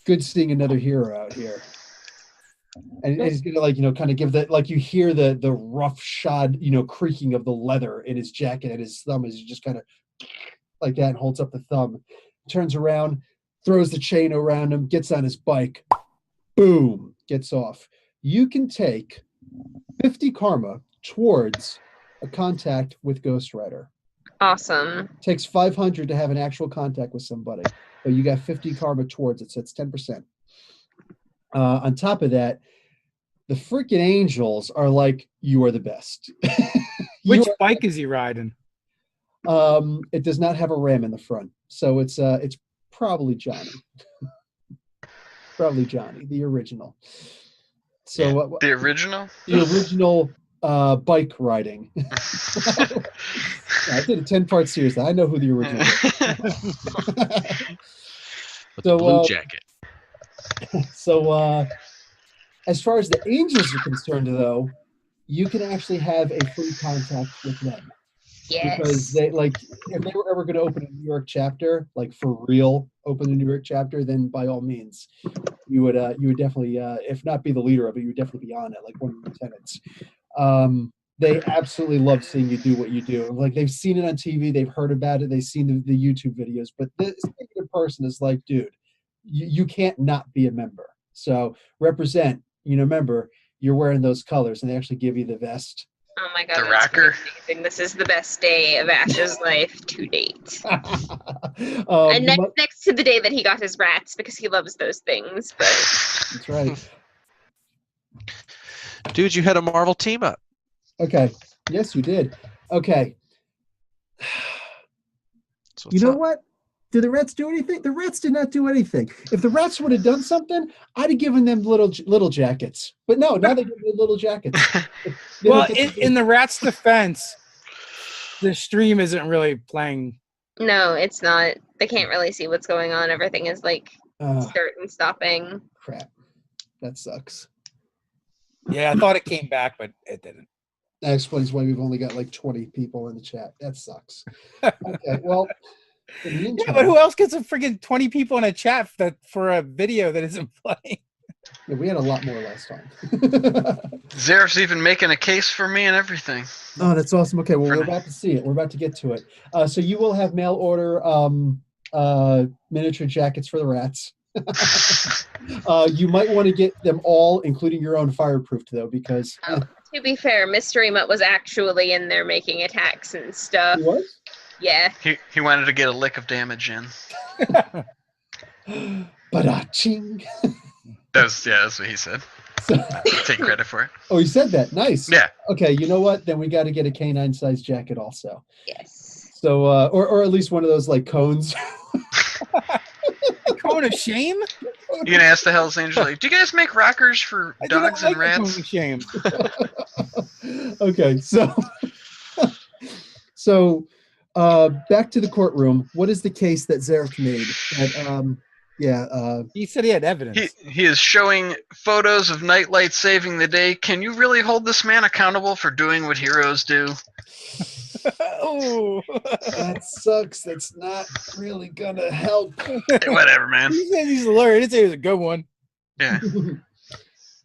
good seeing another hero out here. And he's gonna like, kind of give that, like you hear the rough shod, creaking of the leather in his jacket and his thumb as he just kind of like that and holds up the thumb, turns around, throws the chain around him, gets on his bike, boom, gets off. You can take 50 karma towards a contact with Ghost Rider. Awesome. Takes 500 to have an actual contact with somebody, but you got 50 karma towards it, so it's 10%. On top of that, the freaking angels are like, you are the best. Which bike is he riding? It does not have a ram in the front, so it's probably Johnny. Probably Johnny, the original. So the original? The original bike riding. I did a 10-part series. I know who the original is. With the blue jacket. So as far as the angels are concerned, though, you can actually have a free contact with them. Yes. Because they if they were ever going to open a New York chapter, like for real, open a New York chapter, then by all means, you would definitely, if not be the leader of it, you would definitely be on it, like one of the lieutenants. They absolutely love seeing you do what you do. Like they've seen it on TV, they've heard about it, they've seen the YouTube videos, but this particular person is like, dude, you can't not be a member. So represent, remember, you're wearing those colors, and they actually give you the vest. Oh my god, the rocker. Amazing. This is the best day of Ash's life to date. And next to the day that he got his rats, because he loves those things. But that's right. Dude, you had a Marvel team up. Okay. Yes, you did. Okay. You know what? Did the rats do anything? The rats did not do anything. If the rats would have done something, I'd have given them little jackets. But no, now they give me little jackets. Well, in the rats' defense, the stream isn't really playing. No, it's not. They can't really see what's going on. Everything is like start and stopping. Crap. That sucks. Yeah, I thought it came back, but it didn't. That explains why we've only got like 20 people in the chat. That sucks. Okay, well. Yeah, but who else gets a freaking 20 people in a chat for a video that isn't playing? Yeah, we had a lot more last time. Zaref's even making a case for me and everything. Oh, that's awesome. Okay, well, we're about to see it. We're about to get to it. So you will have mail order miniature jackets for the rats. You might want to get them all, including your own fireproofed, though, because... to be fair, Mystery Mutt was actually in there making attacks and stuff. He was? Yeah. He wanted to get a lick of damage in. Ba-da-ching. That's what he said. Take credit for it. Oh, he said that. Nice. Yeah. Okay, you know what? Then we got to get a canine size jacket also. Yes. So, or at least one of those like cones. Cone of shame? You're gonna ask the Hell's Angels, like, do you guys make rockers for dogs and rats? Cone of shame. Okay, so back to the courtroom. What is the case that Zarek made? He said he had evidence. He is showing photos of Nightlight saving the day. Can you really hold this man accountable for doing what heroes do? Oh, that sucks. That's not really gonna help. Hey, whatever, man. He said he's a lawyer. He didn't say he was a good one. Yeah.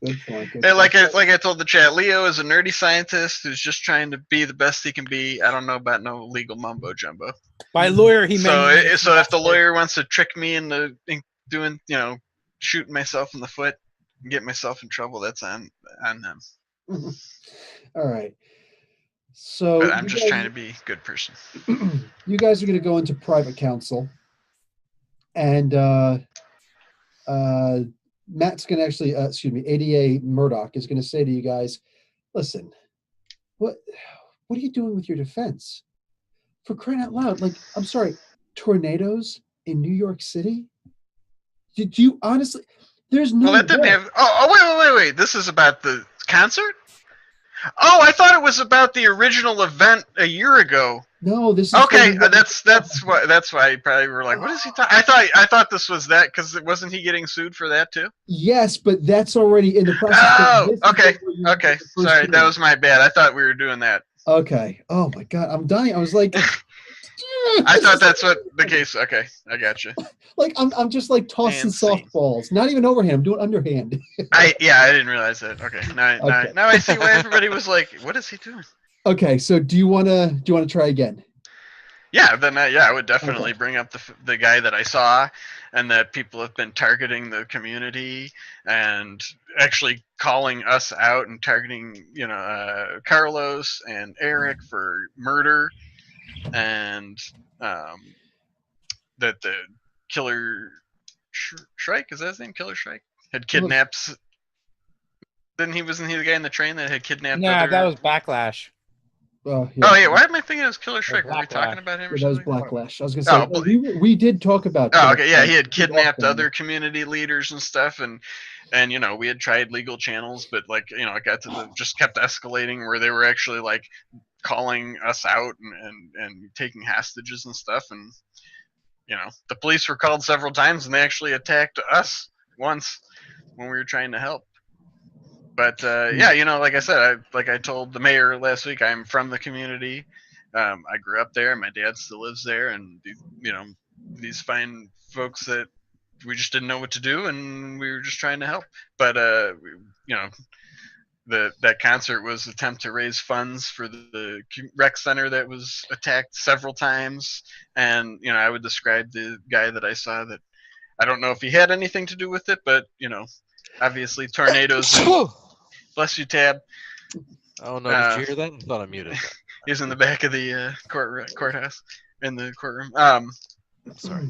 Good point. Hey, like I told the chat, Leo is a nerdy scientist who's just trying to be the best he can be. I don't know about no legal mumbo jumbo. By lawyer, he meant. So if the lawyer wants to trick me into doing, shooting myself in the foot and get myself in trouble, that's on him. All right. So but I'm just trying to be a good person. You guys are going to go into private counsel, and Matt's going to actually, ADA Murdoch is going to say to you guys, listen, what are you doing with your defense? For crying out loud, like, I'm sorry, tornadoes in New York City? Do you honestly, there's no that didn't have, wait, this is about the concert? Oh, I thought it was about the original event a year ago. No, this is okay. That's why you probably were like, "What is he talking?" I thought this was that because wasn't he getting sued for that too? Yes, but that's already in the process. Oh, okay. Sorry, that was my bad. I thought we were doing that. Okay. Oh my God, I'm dying. I was like, I thought that's what the case. Okay, I got you. Like I'm just like tossing Insane. softballs. Not even overhand. I'm doing underhand. I didn't realize that. Okay, now I see why everybody was like, "What is he doing?" Okay, so do you wanna try again? Yeah, then I would definitely bring up the guy that I saw, and that people have been targeting the community and actually calling us out and targeting, Carlos and Eric for murder, and that the killer Shrike, is that his name? Killer Shrike had kidnapped. Wasn't he the guy in the train that had kidnapped? Nah, that was Backlash. Yeah. Oh yeah, why am I thinking it was Killer Shrike? Were we talking about him? Or that was something? Blacklash. I was gonna say we did talk about. Oh, okay, yeah, he had kidnapped other community leaders and stuff, and we had tried legal channels, but it got to just kept escalating where they were actually like calling us out and taking hostages and stuff, and the police were called several times, and they actually attacked us once when we were trying to help. But like I said, I told the mayor last week, I'm from the community. I grew up there. My dad still lives there, and these fine folks that we just didn't know what to do, and we were just trying to help. But that concert was an attempt to raise funds for the rec center that was attacked several times, and I would describe the guy that I saw that I don't know if he had anything to do with it, but obviously tornadoes. Bless you, Tab. Oh no! Did you hear that? I thought I muted. He's in the back of the courthouse, in the courtroom. Sorry.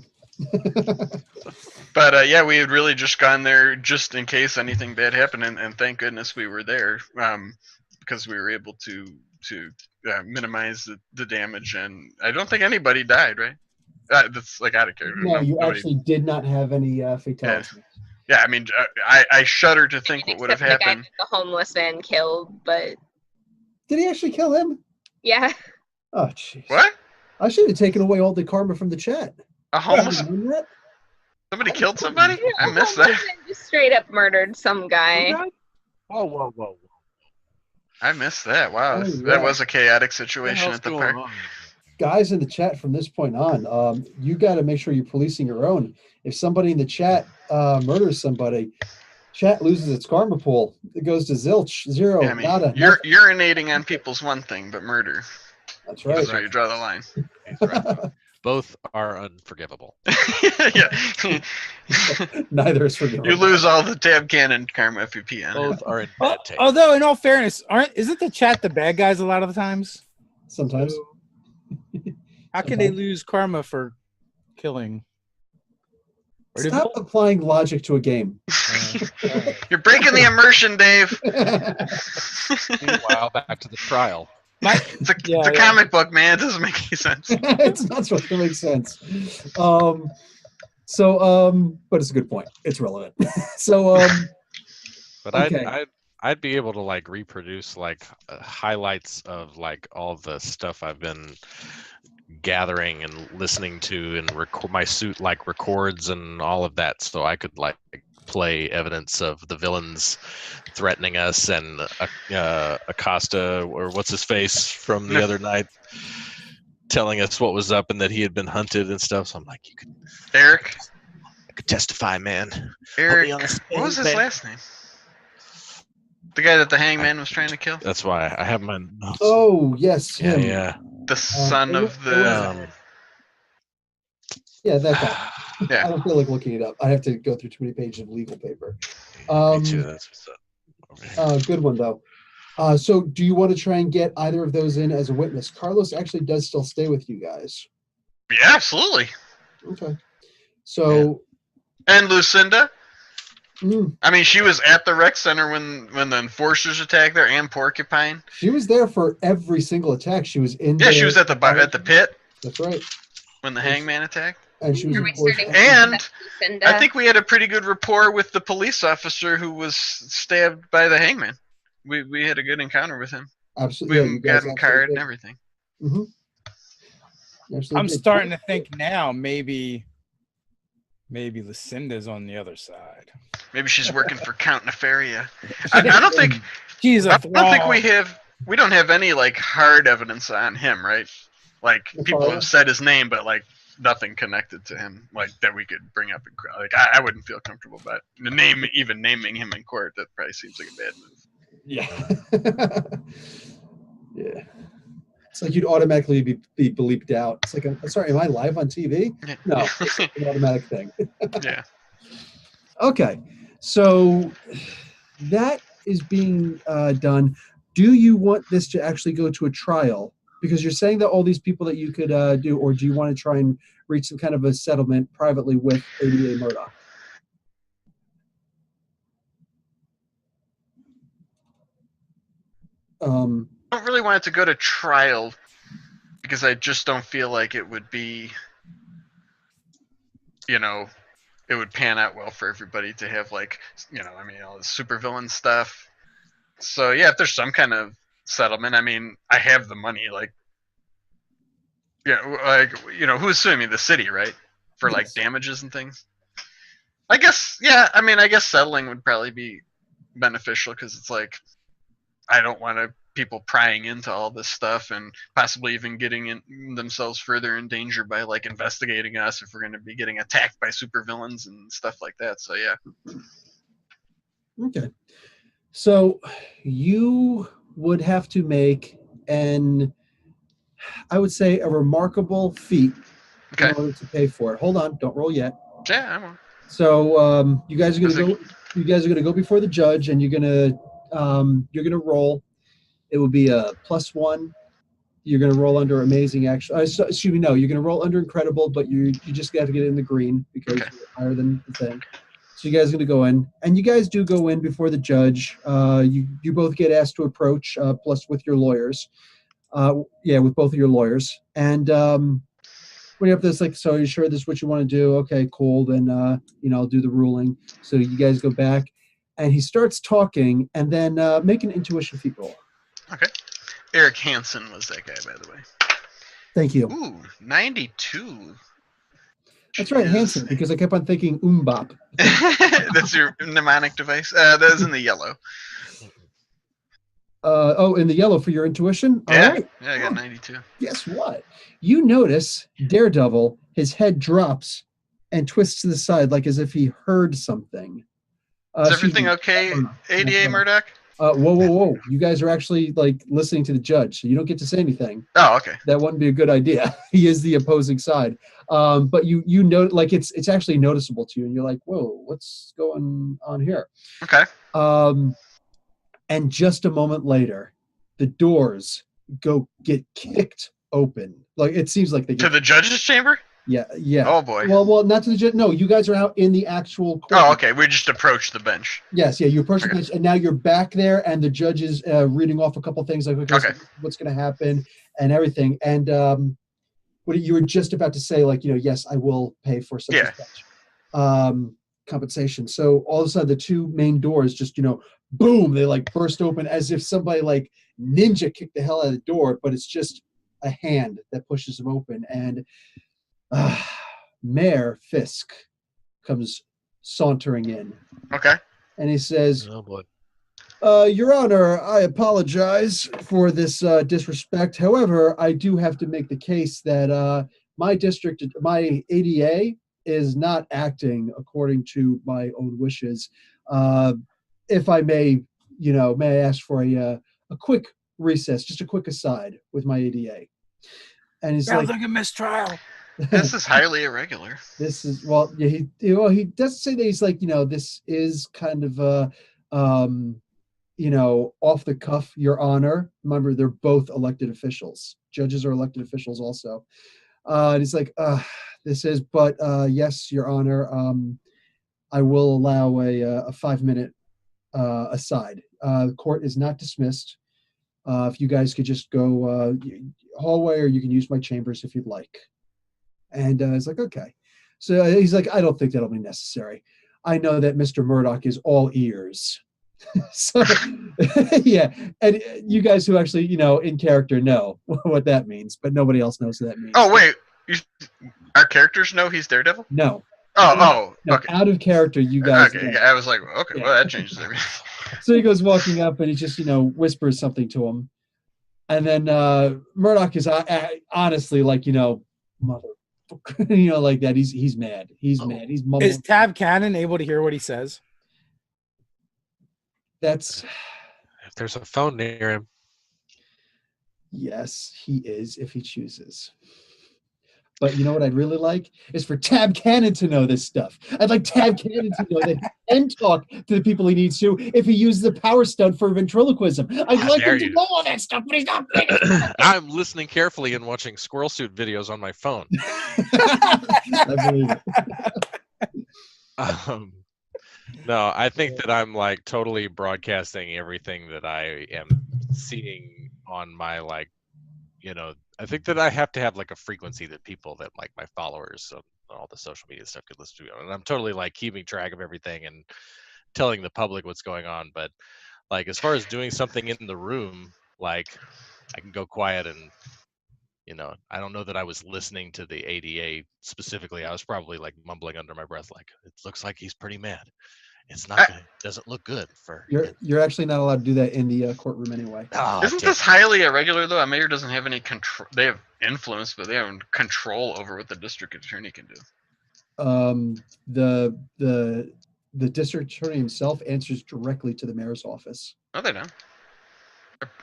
But we had really just gone there just in case anything bad happened, and thank goodness we were there, because we were able to minimize the damage, and I don't think anybody died, right? That's like out of character. No, you actually did not have any fatalities. Yeah, I mean, I shudder to think what would have happened. The homeless man killed, but did he actually kill him? Yeah. Oh, jeez. What? I should have taken away all the karma from the chat. A homeless? Somebody killed somebody? I missed that. Just straight up murdered some guy. Whoa. I missed that. Wow, that was a chaotic situation at the park. Guys in the chat from this point on, you got to make sure you're policing your own. If somebody in the chat murders somebody, chat loses its karma pool. It goes to zilch, zero, nada. Urinating on people's one thing, but murder. That's right. That's where you draw the line. Right. Both are unforgivable. Yeah. Neither is forgivable. You lose all the Tab Cannon karma if you pee on Both are in bad taste. Although, in all fairness, isn't the chat the bad guys a lot of the times? Sometimes. How can they lose karma for killing? Stop applying logic to a game. You're breaking the immersion, Dave. Meanwhile, back to the trial. It's a comic book, man. It doesn't make any sense. It's not supposed to make sense. But it's a good point. It's relevant. But okay. I'd be able to like reproduce like highlights of like all the stuff I've been gathering and listening to, and my suit like records and all of that, so I could like play evidence of the villains threatening us, and Acosta, or what's his face from the other night, telling us what was up and that he had been hunted and stuff. So I'm like, Eric, I could testify, man. Eric, what was his last name? The guy that the hangman was trying to kill? That's why I have my notes. Oh, yes. Yeah, him. yeah. The son of the... yeah, that guy. Yeah. I don't feel like looking it up. I have to go through too many pages of legal paper. Me too, that's what's up. Good one, though. So do you want to try and get either of those in as a witness? Carlos actually does still stay with you guys. Yeah, absolutely. Okay. So... Yeah. And Lucinda? Mm. I mean, she was at the rec center when the enforcers attacked there, and Porcupine. She was there for every single attack. She was in. Yeah, she was at the pit. That's right. When the hangman attacked. And she was. And I think we had a pretty good rapport with the police officer who was stabbed by the hangman. We had a good encounter with him. Absolutely. We got him card and everything. Mm-hmm. I'm starting to think now maybe Lucinda's on the other side. Maybe she's working for Count Nefaria. I don't think. She's I don't think we don't have any like hard evidence on him, right? Like That's people fine. have said his name, but like nothing connected to him, like that we could bring up in court. Like I wouldn't feel comfortable about even naming him in court. That probably seems like a bad move. Yeah. Yeah. It's like you'd automatically be bleeped out. It's like, I'm sorry, am I live on TV? Yeah. No, it's an automatic thing. Yeah. Okay, so that is being done. Do you want this to actually go to a trial? Because you're saying that all these people that you could do, or do you want to try and reach some kind of a settlement privately with ADA Murdoch? I don't really want it to go to trial because I just don't feel like it would be, it would pan out well for everybody to have like, all the supervillain stuff. So yeah, if there's some kind of settlement, I mean, I have the money, like, who's suing me? The city, right? For like Yes. damages and things. I guess, yeah. I mean, I guess settling would probably be beneficial because it's like I don't want people prying into all this stuff and possibly even getting themselves further in danger by like investigating us if we're going to be getting attacked by supervillains and stuff like that. So yeah. Okay. So you would have to make I would say, a remarkable feat in order to pay for it. Hold on, don't roll yet. Yeah, I'm on. So you guys are gonna go. You guys are gonna go before the judge, and you're gonna roll. It will be a +1. You're gonna roll under amazing action. Excuse me, no. You're gonna roll under incredible, but you just got to get in the green because you're higher than the thing. So you guys are gonna go in, and you guys do go in before the judge. You both get asked to approach, plus with your lawyers. With both of your lawyers. And when you have this, like, so are you sure this is what you want to do? Okay, cool. Then, I'll do the ruling. So you guys go back, and he starts talking, and then make an intuition feat roll. Okay. Eric Hansen was that guy, by the way. Thank you. Ooh, 92. That's right, Hansen, because I kept on thinking Bop. That's your mnemonic device? That is in the yellow. In the yellow for your intuition? Yeah, all right. Yeah, I got 92. Guess what? You notice Daredevil, his head drops and twists to the side like as if he heard something. Is everything okay, ADA Murdoch? Whoa. You guys are actually like listening to the judge, so you don't get to say anything. Oh, okay. That wouldn't be a good idea. He is the opposing side. But you know, like it's actually noticeable to you, and you're like, whoa, what's going on here? Okay. And just a moment later, the doors get kicked open. Like it seems like they get to the judge's chamber. Yeah. Oh boy. Well, not to the judge. No, you guys are out in the actual court. Oh, okay. We just approached the bench. Yes, yeah. You approach the bench, and now you're back there, and the judge is reading off a couple things like what's going to happen and everything. And what you were just about to say, like, yes, I will pay for such and such compensation. So all of a sudden, the two main doors just boom, they like burst open as if somebody like ninja kicked the hell out of the door, but it's just a hand that pushes them open. And Mayor Fisk comes sauntering in. Okay. And he says, "Oh boy, Your Honor, I apologize for this disrespect. However, I do have to make the case that my district, my ADA, is not acting according to my own wishes. If I may, may I ask for a quick recess, just a quick aside with my ADA?" And he's like, a mistrial. "This is highly irregular." This is he does say that he's like, this is kind of off the cuff, Your Honor. Remember, they're both elected officials. Judges are elected officials also. And he's like, this is, but yes, Your Honor, I will allow a 5-minute aside. The court is not dismissed. If you guys could just go hallway, or you can use my chambers if you'd like. And it's like, okay. So he's like, I don't think that'll be necessary. I know that Mr. Murdoch is all ears. So, yeah. And you guys who actually, in character know what that means, but nobody else knows what that means. Oh, wait. Our characters know he's Daredevil? No. No, okay. Out of character, you guys. Okay, I was like, okay, well, that changes everything. So he goes walking up, and he just, whispers something to him. And then Murdoch is honestly like, mother, like that. He's mad. He's mad. He's mumbling. Is Tab Cannon able to hear what he says? That's If there's a phone near him. yes, he is if he chooses. But you know what I'd really like is for Tab Cannon to know this stuff. I'd like Tab Cannon to know that he can talk to the people he needs to if he uses the power stunt for ventriloquism. I'd like him to know all that stuff, but he's not. I'm listening carefully and watching squirrel suit videos on my phone. I believe it. No, I think that I'm like totally broadcasting everything that I am seeing on my I think that I have to have like a frequency that people that like my followers on all the social media stuff could listen to. And I'm totally like keeping track of everything and telling the public what's going on. But like as far as doing something in the room, like I can go quiet and I don't know that I was listening to the ADA specifically. I was probably like mumbling under my breath, like it looks like he's pretty mad. It's not good. Doesn't look good for. You're actually not allowed to do that in the courtroom anyway. Oh, Isn't this highly irregular though? A mayor doesn't have any control. They have influence, but they have control over what the district attorney can do. The district attorney himself answers directly to the mayor's office. No, they don't.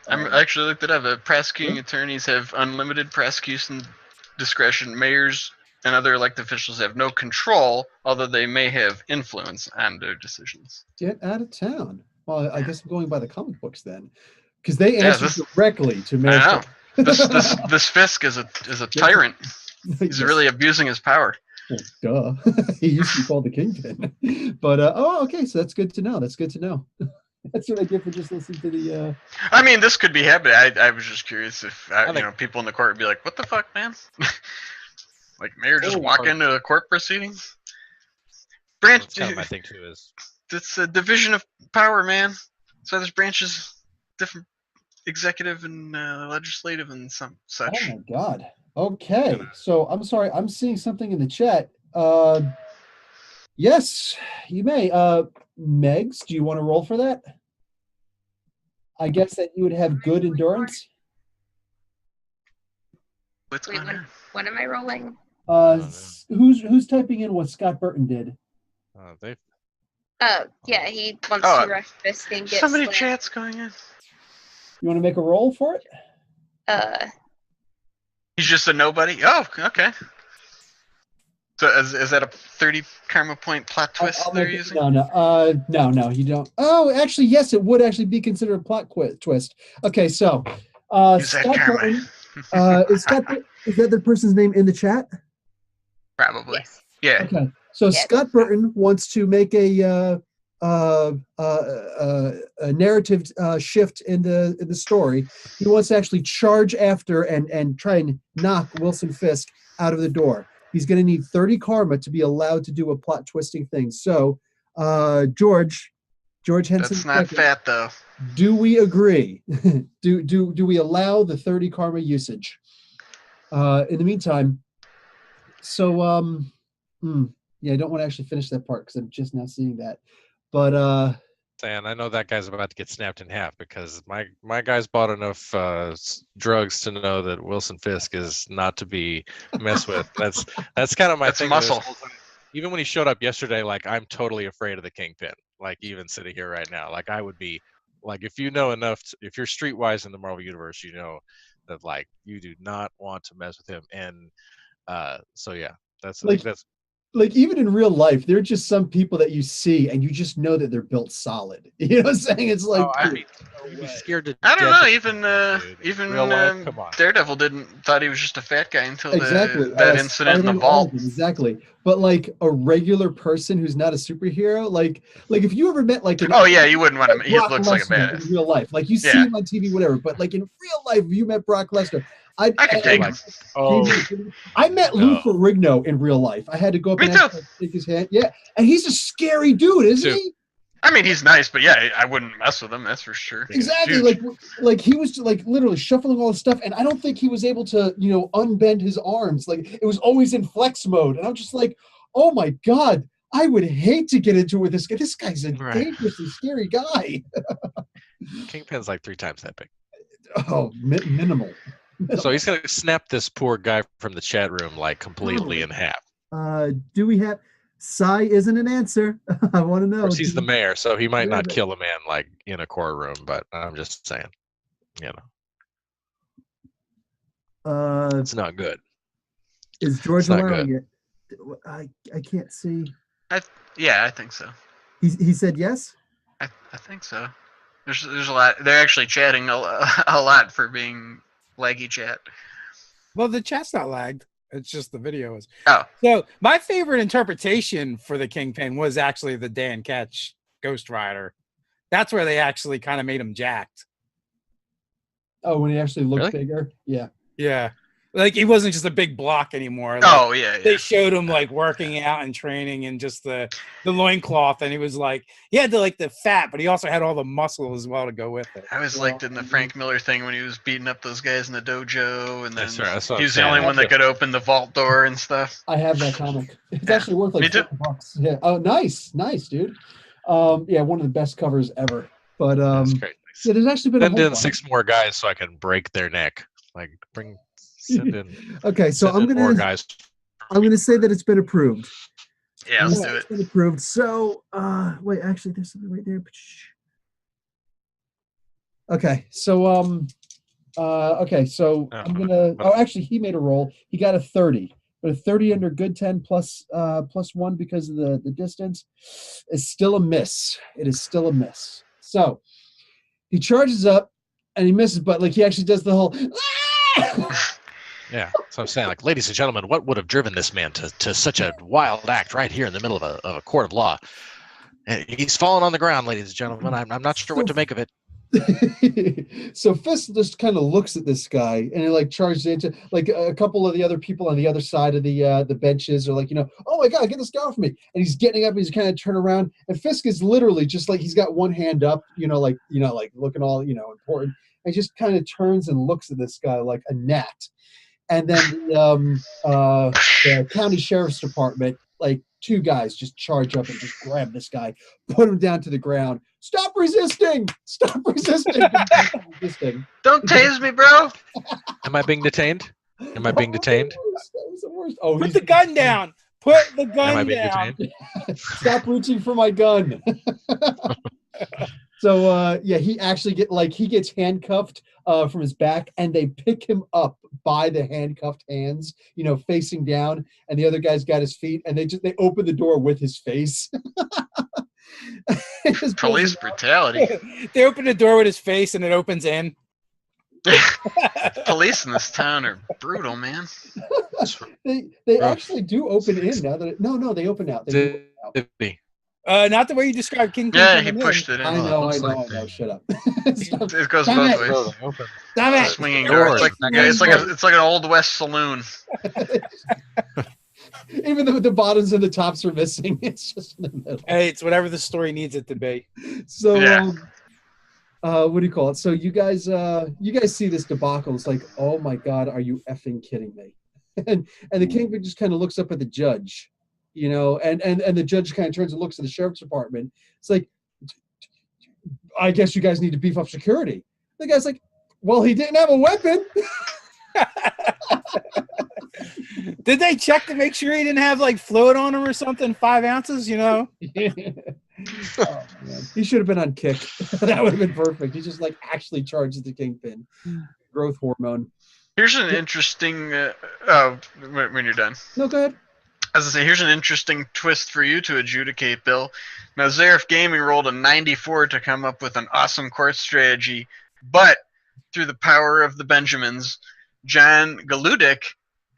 I'm actually looked it up. Prosecuting attorneys have unlimited prosecution discretion. Mayors and other elected officials have no control, although they may have influence on their decisions. Get out of town. Well, I guess I'm going by the comic books then, because they answer directly to mayor. I know. This Fisk is a tyrant. He's really abusing his power. Well, duh. He used to be called the Kingpin. But okay, so that's good to know. That's good to know. That's what I get for just listening to the. I mean, this could be happening. I was just curious if people in the court would be like, "What the fuck, man?" Like mayor just walk into the court proceedings. Branch. That's kind of my thing too. Is it's a division of power, man. So there's branches, different executive and legislative and such. Oh my god. Okay, so I'm sorry. I'm seeing something in the chat. Yes, you may. Megs, do you want to roll for that? I guess that you would have good endurance. What's going on? What am I rolling? Who's typing in what Scott Burton did? Yeah, he wants to rush Fisk and get somebody slammed. chat's going on. You want to make a roll for it? He's just a nobody. Oh, okay. So is that a 30 karma point plot twist they're using? No, you don't. Oh, actually, yes, it would actually be considered a plot twist. Okay, so Scott Burton, is that the person's name in the chat? Probably. Yes. Yeah. Okay, so yes. Scott Burton wants to make a narrative shift in the story. He wants to actually charge after and try and knock Wilson Fisk out of the door. He's going to need 30 karma to be allowed to do a plot twisting thing. So, George Henson. That's not fat though. Do we agree? do we allow the 30 karma usage? In the meantime, so yeah, I don't want to actually finish that part because I'm just now seeing that. But and I know that guy's about to get snapped in half because my guy's bought enough drugs to know that Wilson Fisk is not to be messed with. That's kind of my thing. Muscle. Even when he showed up yesterday, like I'm totally afraid of the Kingpin. Like even sitting here right now, like I would be, like if you know enough, if you're streetwise in the Marvel universe, you know that like you do not want to mess with him. And so yeah, that's like even in real life, there are just some people that you see and you just know that they're built solid. You know what I'm saying? It's like you'd be scared to I don't death. know. Even Daredevil thought he was just a fat guy until that incident in the vault. Exactly. But like a regular person who's not a superhero, like if you ever met like you wouldn't want him. He looks like a badass in real life. Like you see him on TV, whatever. But like in real life, if you met Brock Lesnar, I could take him. I met Lou Ferrigno in real life. I had to go up and shake his hand. Yeah, and he's a scary dude, isn't he? I mean, he's nice, but yeah, I wouldn't mess with him. That's for sure. Exactly. Like he was like literally shuffling all the stuff, and I don't think he was able to, unbend his arms. Like it was always in flex mode, and I'm just like, oh my god, I would hate to get into it with this guy. This guy's a dangerously scary guy. Kingpin's like 3 times that big. Minimal. So he's gonna snap this poor guy from the chat room like completely in half. Do we have? Psy isn't an answer. I want to know. Of course, he's the mayor, so he might not kill a man like in a courtroom. But I'm just saying, you know, it's not good. Is George It's not allowing good. it? I can't see. Yeah, I think so. He said yes. I think so. There's a lot. They're actually chatting a lot for being laggy chat. Well, the chat's not lagged. It's just the video is. Oh. So my favorite interpretation for the Kingpin was actually the Dan Ketch Ghost Rider. That's where they actually kind of made him jacked. Oh, when he actually looked Really? bigger. Yeah. Yeah. Like he wasn't just a big block anymore. Like, Oh yeah. they showed him like working out and training and just the loincloth, and he was like he had the fat, but he also had all the muscle as well to go with it. I always liked it in the Frank Miller thing when he was beating up those guys in the dojo, and then That's right, that's what he I'm was the saying. only one that could open the vault door and stuff. I have that comic. It's Yeah. actually worth like Me too. $50. Yeah. Oh, nice, dude. Yeah, one of the best covers ever. But That's great. yeah, there's actually been Send a in 6 more guys so I can break their neck. Like send in. Okay, so send in more guys. I'm gonna say that it's been approved. Yeah, let's do It's it. been approved. So wait, actually there's something right there. Okay, so okay, so I'm gonna actually he made a roll. He got a 30. But a 30 under good 10 plus 1 because of the distance is still a miss. It is still a miss. So he charges up and he misses, but like he actually does the whole Yeah, so I'm saying, like, ladies and gentlemen, what would have driven this man to such a wild act right here in the middle of a court of law? And he's fallen on the ground, ladies and gentlemen. I'm not sure what to make of it. So Fisk just kind of looks at this guy and he like charges into like a couple of the other people on the other side of the benches are like, oh my god, get this guy off me. And he's getting up, he's kind of turn around, and Fisk is literally just like he's got one hand up, like looking all important, and just kind of turns and looks at this guy like a gnat. And then the county sheriff's department, like 2 guys just charge up and just grab this guy, put him down to the ground. Stop resisting! Stop resisting! Stop resisting. Don't tase me, bro. Am I being detained? Am I being detained? That was the worst. Oh, Put the gun down. Put the gun Am I being down. detained? Stop reaching for my gun. So he actually gets handcuffed from his back, and they pick him up by the handcuffed hands, facing down, and the other guy's got his feet, and they open the door with his face. Police brutality. They open the door with his face and it opens in. Police in this town are brutal, man. They actually do open in now that no, they open out. They do open out. Not the way you described Kingpin. Yeah, he pushed it in. I know. Shut up. It goes both ways. Stop it. Swinging door. It's like an old west saloon. Even though the bottoms and the tops are missing, it's just in the middle. Hey, it's whatever the story needs it to be. So, Yeah. What do you call it? So you guys see this debacle. It's like, oh my god, are you effing kidding me? And the Kingpin just kind of looks up at the judge, and the judge kind of turns and looks at the sheriff's department. It's like, I guess you guys need to beef up security. The guy's like, well, he didn't have a weapon. Did they check to make sure he didn't have like float on him or something? 5 ounces, Oh, man. He should have been on kick. That would have been perfect. He just actually charges the Kingpin. Growth hormone. Here's an interesting. When you're done. No, go ahead. As I say, here's an interesting twist for you to adjudicate, Bill. Now, Zarif Gaming rolled a 94 to come up with an awesome court strategy, but through the power of the Benjamins, John Galudic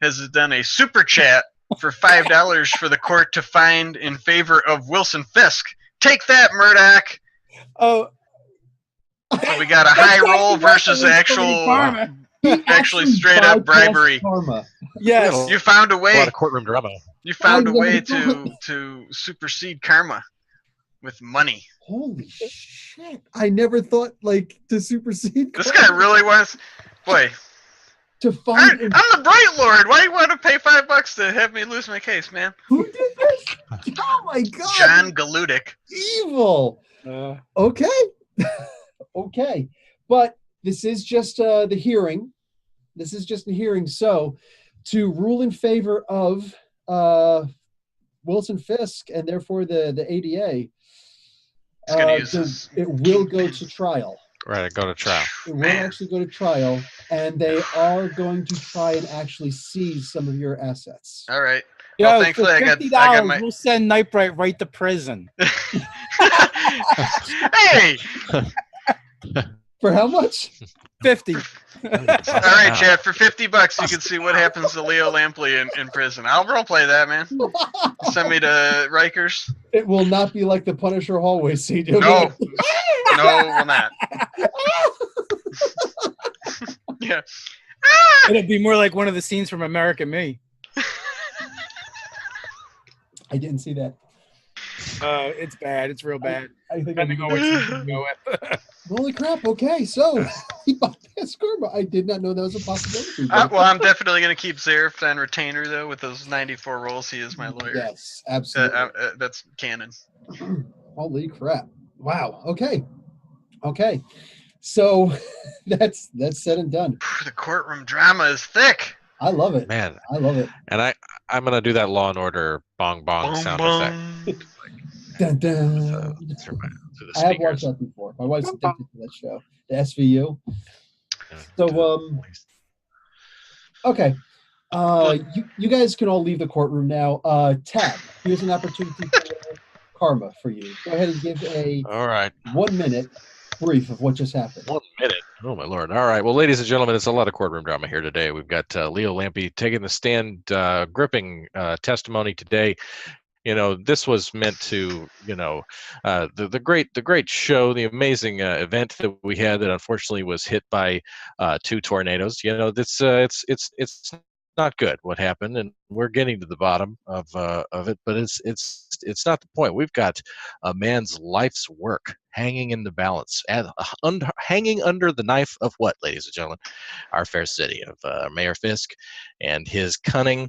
has done a super chat for $5 for the court to find in favor of Wilson Fisk. Take that, Murdoch. Oh, So we got a high roll versus actually straight up bribery. Karma. yes. You found a A lot way. of courtroom drama. You found a I way know. to supersede karma with money. Holy shit! I never thought to supersede. This karma. guy really wants. Boy, To I'm find the Bright Lord. Why do you want to pay $5 to have me lose my case, man? who did this? Oh my god! John Galudic. Evil. Okay. Okay, but this is just the hearing. This is just a hearing. So, to rule in favor of Wilson Fisk and therefore the ADA, He's gonna use his it will go kingpin. to trial. Right, go to trial. It will Man. actually go to trial, and they are going to try and actually seize some of your assets. All right. Yo, Well, for thankfully, I $50, got my. we'll send Nightbright right to prison. Hey! For how much? 50. All right, Chad. For $50, you can see what happens to Leo Lampley in prison. I'll roleplay that, man. Send me to Rikers. It will not be like the Punisher hallway scene. You'll be No, like, no, it will not. Yeah. It'll be more like one of the scenes from American Me. I didn't see that. It's bad. It's real bad. I think I Depending on what you go with. Holy crap! Okay, so he bypassed karma. I did not know that was a possibility. Well, I'm definitely going to keep Zareth on retainer, though, with those 94 rolls. He is my lawyer. Yes, absolutely. That's canon. Holy crap! Wow. Okay. So that's said and done. The courtroom drama is thick. I love it. Man, I love it. and I'm gonna do that Law and Order bong bong Bong, sound bong. effect Dun, dun. through the I have watched speakers. that before. My wife's addicted to that show, the SVU. So okay. You guys can all leave the courtroom now. Tab, here's an opportunity for karma for you. Go ahead and give a All right. 1 minute brief of what just happened. 1 minute. Oh, my Lord. All right. Well, ladies and gentlemen, it's a lot of courtroom drama here today. We've got Leo Lampe taking the stand, gripping testimony today. You know, this was meant to, the great show, the amazing event that we had that unfortunately was hit by 2 tornadoes. You know, it's not good what happened, and we're getting to the bottom of it. But it's not the point. We've got a man's life's work hanging in the balance, hanging under the knife of what, ladies and gentlemen? Our fair city of Mayor Fisk and his cunning.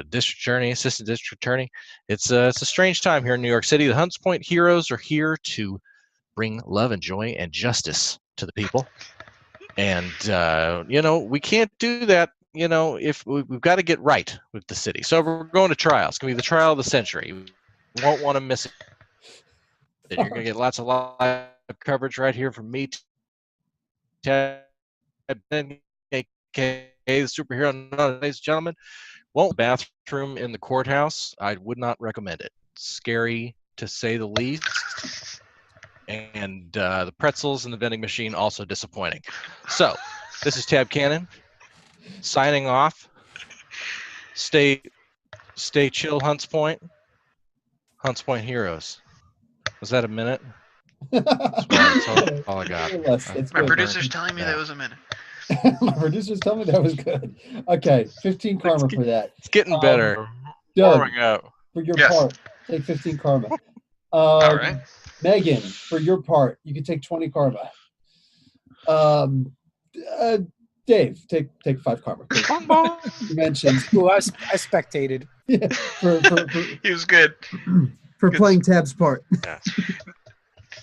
District attorney, assistant district attorney. It's a strange time here in New York City. The Hunts Point heroes are here to bring love and joy and justice to the people. And, we can't do that, if we've got to get right with the city. So we're going to trial. It's going to be the trial of the century. You won't want to miss it. You're going to get lots of live coverage right here from me, Ted, a.k.a. the superhero, ladies and gentlemen. Bathroom in the courthouse, I would not recommend it. Scary, to say the least. And the pretzels in the vending machine, also disappointing. So, this is Tab Cannon, signing off. Stay chill, Hunts Point. Hunts Point heroes. Was that a minute? That's all I got. My producer's telling me that was a minute. My producer's telling me that was good. Okay, 15 karma for that. It's getting better. Doug, Warming up. for your Yes. part, take 15 karma. All right. Megan, for your part, you can take 20 karma. Dave, take 5 karma. You mentioned Ooh, I spectated. He was good. for playing Tab's part. Yeah.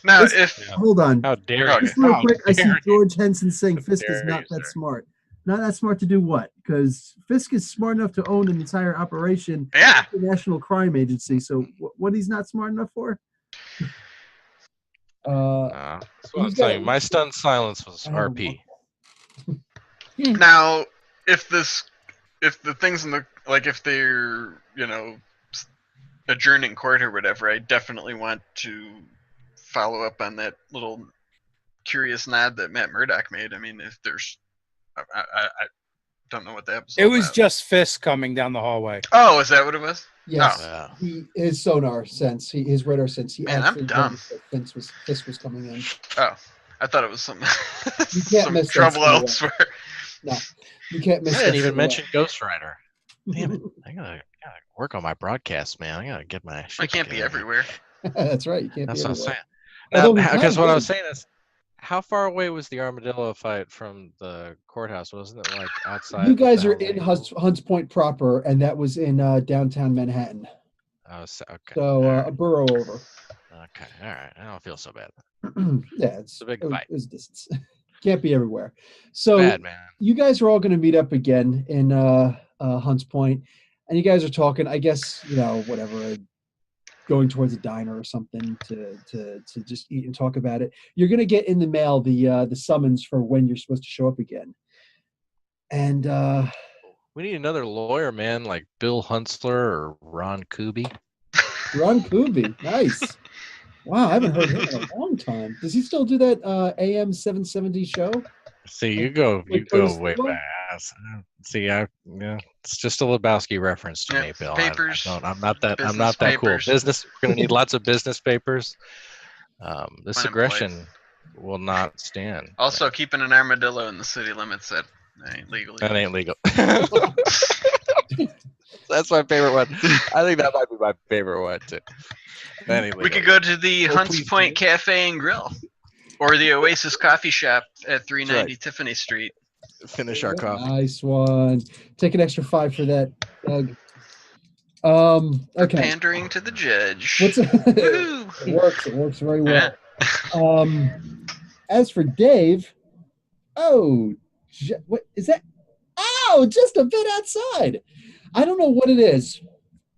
Now, Hold on. How dare you? Just real How quick, I see dare you? George Henson saying How Fisk is dare not you, that sir. smart. Not that smart to do what? Because Fisk is smart enough to own an entire operation, yeah, the National Crime Agency. So what he's not smart enough for? That's what I'm he's got- saying. My stunned silence was RP. now if the things in the if they're adjourning court or whatever, I definitely want to follow up on that little curious nod that Matt Murdock made. I mean, if there's I don't know what that was. It was just Fisk coming down the hallway. Oh, is that what it was? Yes, Yeah. his sonar sense, his radar sense. He Man, I'm actually dumb. noticed that Fisk was coming in. Oh, I thought it was some You can't some miss that trouble skill. elsewhere. No, you can't miss. I didn't that even skill. mention Ghost Rider. Damn it! I gotta work on my broadcast, man. I gotta get my. I shit can't be together. everywhere. That's right. You can't That's be what I'm everywhere. saying. Although Now, we because have what I been. was saying is, how far away was the armadillo fight from the courthouse? Wasn't it like outside? You guys are the in alley? Hunts Point proper, and that was in downtown Manhattan. Oh, okay. So All right. a borough over. Okay, all right. I don't feel so bad. Yeah, It's a big fight. It's distance. Can't be everywhere. So Bad, man. you guys are all going to meet up again in Hunts Point, and you guys are talking. I guess whatever, going towards a diner or something to just eat and talk about it. You're going to get in the mail the summons for when you're supposed to show up again, and We need another lawyer, man, like Bill Huntsler or Ron Kuby. Ron Kuby, nice. Wow, I haven't heard him in a long time. Does he still do that AM 770 show? See, you go Curtis way Sliwa? back. See, it's just a Lebowski reference to Yeah, me, Bill. papers, I'm not that business cool. papers. Business. We're gonna need lots of business papers. This Unemployed. aggression will not stand. Also, keeping an armadillo in the city limits that ain't legal. That ain't legal. That's my favorite one. I think that might be my favorite one too. That ain't We legal. could go to the Oh, Hunts please Point do. Cafe and Grill, or the Oasis Coffee Shop at 390 right. Tiffany Street. Finish our coffee. Nice one. Take an extra 5 for that, Doug. Okay. Pandering to the judge. What's Woo! It works. It works very well. Yeah. As for Dave, what is that? Oh, just a bit outside. I don't know what it is.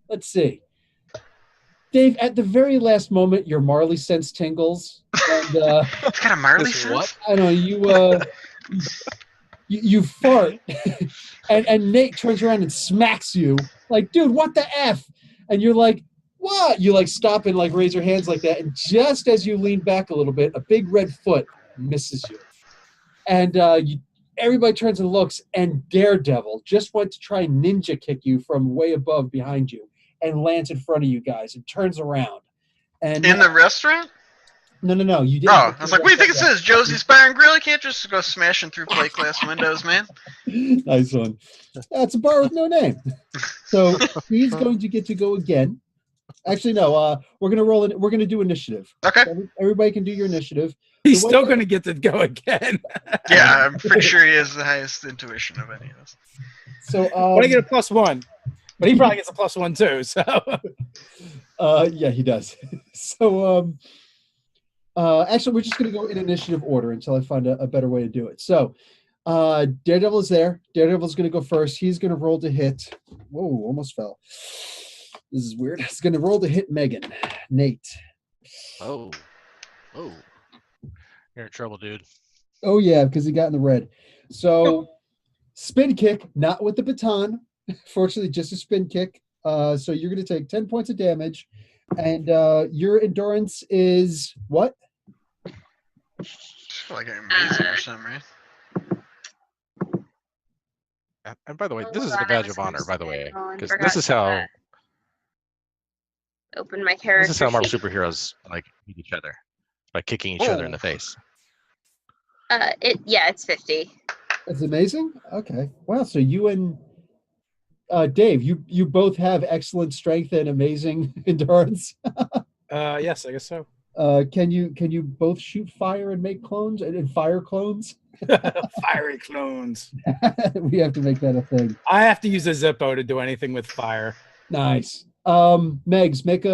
Let's see. Dave, at the very last moment, your Marley sense tingles. And, It's got a Marley This sense? what? I don't know, you fart, and Nate turns around and smacks you, like, dude, what the F? And you're like, what? You like stop and like raise your hands like that, and just as you lean back a little bit, a big red foot misses you. And everybody turns and looks, and Daredevil just went to try and ninja kick you from way above behind you and lands in front of you guys and turns around. And In the restaurant? no, you didn't. Oh, I was like, what do you think this is? Josie's Bar and Grill? You can't just go smashing through plate glass windows, man. Nice one. That's a bar with no name. So he's going to get to go again. Actually, no. We're gonna roll it. We're gonna do initiative. Okay. Everybody can do your initiative. He's The way still that- going to get to go again. Yeah, I'm pretty sure he has the highest intuition of any of us. So But I get a +1, but he probably gets a +1 too. So yeah, he does. So actually, we're just gonna go in initiative order until I find a better way to do it. So Daredevil is there. Daredevil's gonna go first. He's gonna roll to hit. Whoa, almost fell. This is weird. He's gonna roll to hit Megan. Nate. Oh. You're in trouble, dude. Oh yeah, because he got in the red. So spin kick, not with the baton. Fortunately, just a spin kick. So you're going to take 10 points of damage, and your endurance is what? Like amazing or something, right? And by the way, this Hold is a on, I badge was of honor, gonna by the say, way, oh, I because forgot this is to, how open my character. this is how Marvel sheet. superheroes like meet each other by kicking each other in the face. It's 50. That's amazing. Okay. Wow. So you and Dave, you both have excellent strength and amazing endurance. yes, I guess so. Can you both shoot fire and make clones and fire clones? Fiery clones. We have to make that a thing. I have to use a Zippo to do anything with fire. Nice. Megs, make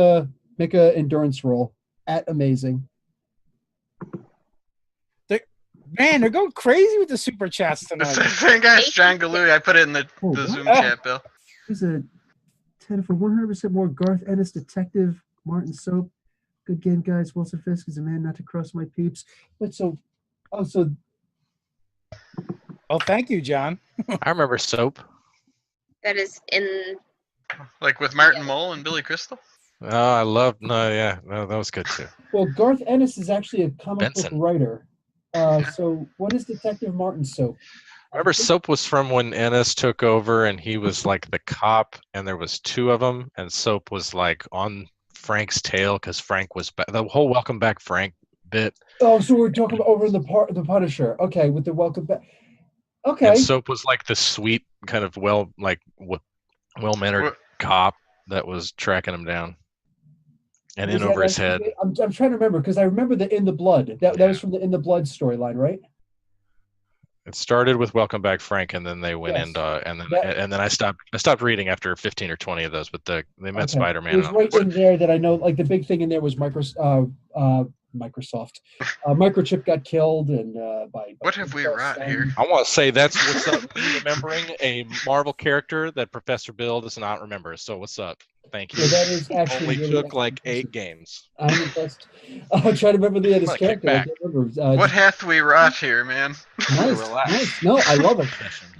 a endurance roll at amazing. Man, they're going crazy with the super chats The tonight. same guy's John Galooy. I put it in the Zoom chat, Bill. Here's a 10 for 100% more Garth Ennis detective Martin Soap. Good game, guys. Wilson Fisk is a man not to cross my peeps. But so Oh, thank you, John. I remember Soap. That is in. Like with Martin Mull and Billy Crystal. Oh, I love that was good too. well, Garth Ennis is actually a comic book Benson. writer. So what is Detective Martin Soap? Remember, Soap was from when Ennis took over, and he was like the cop, and there was two of them, and Soap was like on Frank's tail because Frank was the whole Welcome Back Frank bit. Oh, so we're talking about over in the Punisher. Okay, with the welcome back. Okay. And Soap was like the sweet kind of well-mannered cop that was tracking him down and Was in that over his like- head. I'm trying to remember because I remember the In the Blood. That was from the In the Blood storyline, right? It started with Welcome Back, Frank, and then they went Yes. and then I stopped reading after 15 or 20 of those. But they met Spider-Man. It was right in there that I know. Like the big thing in there was Microsoft. Microchip got killed, and by What have we wrought here? I want to say that's what's up. Me remembering a Marvel character that Professor Bill does not remember. So what's up? Thank you. So that is actually only really took like 8 games. I'm impressed. I'm trying to remember the his character. I can't remember. What hath we wrought here, man? Nice. No, I love it.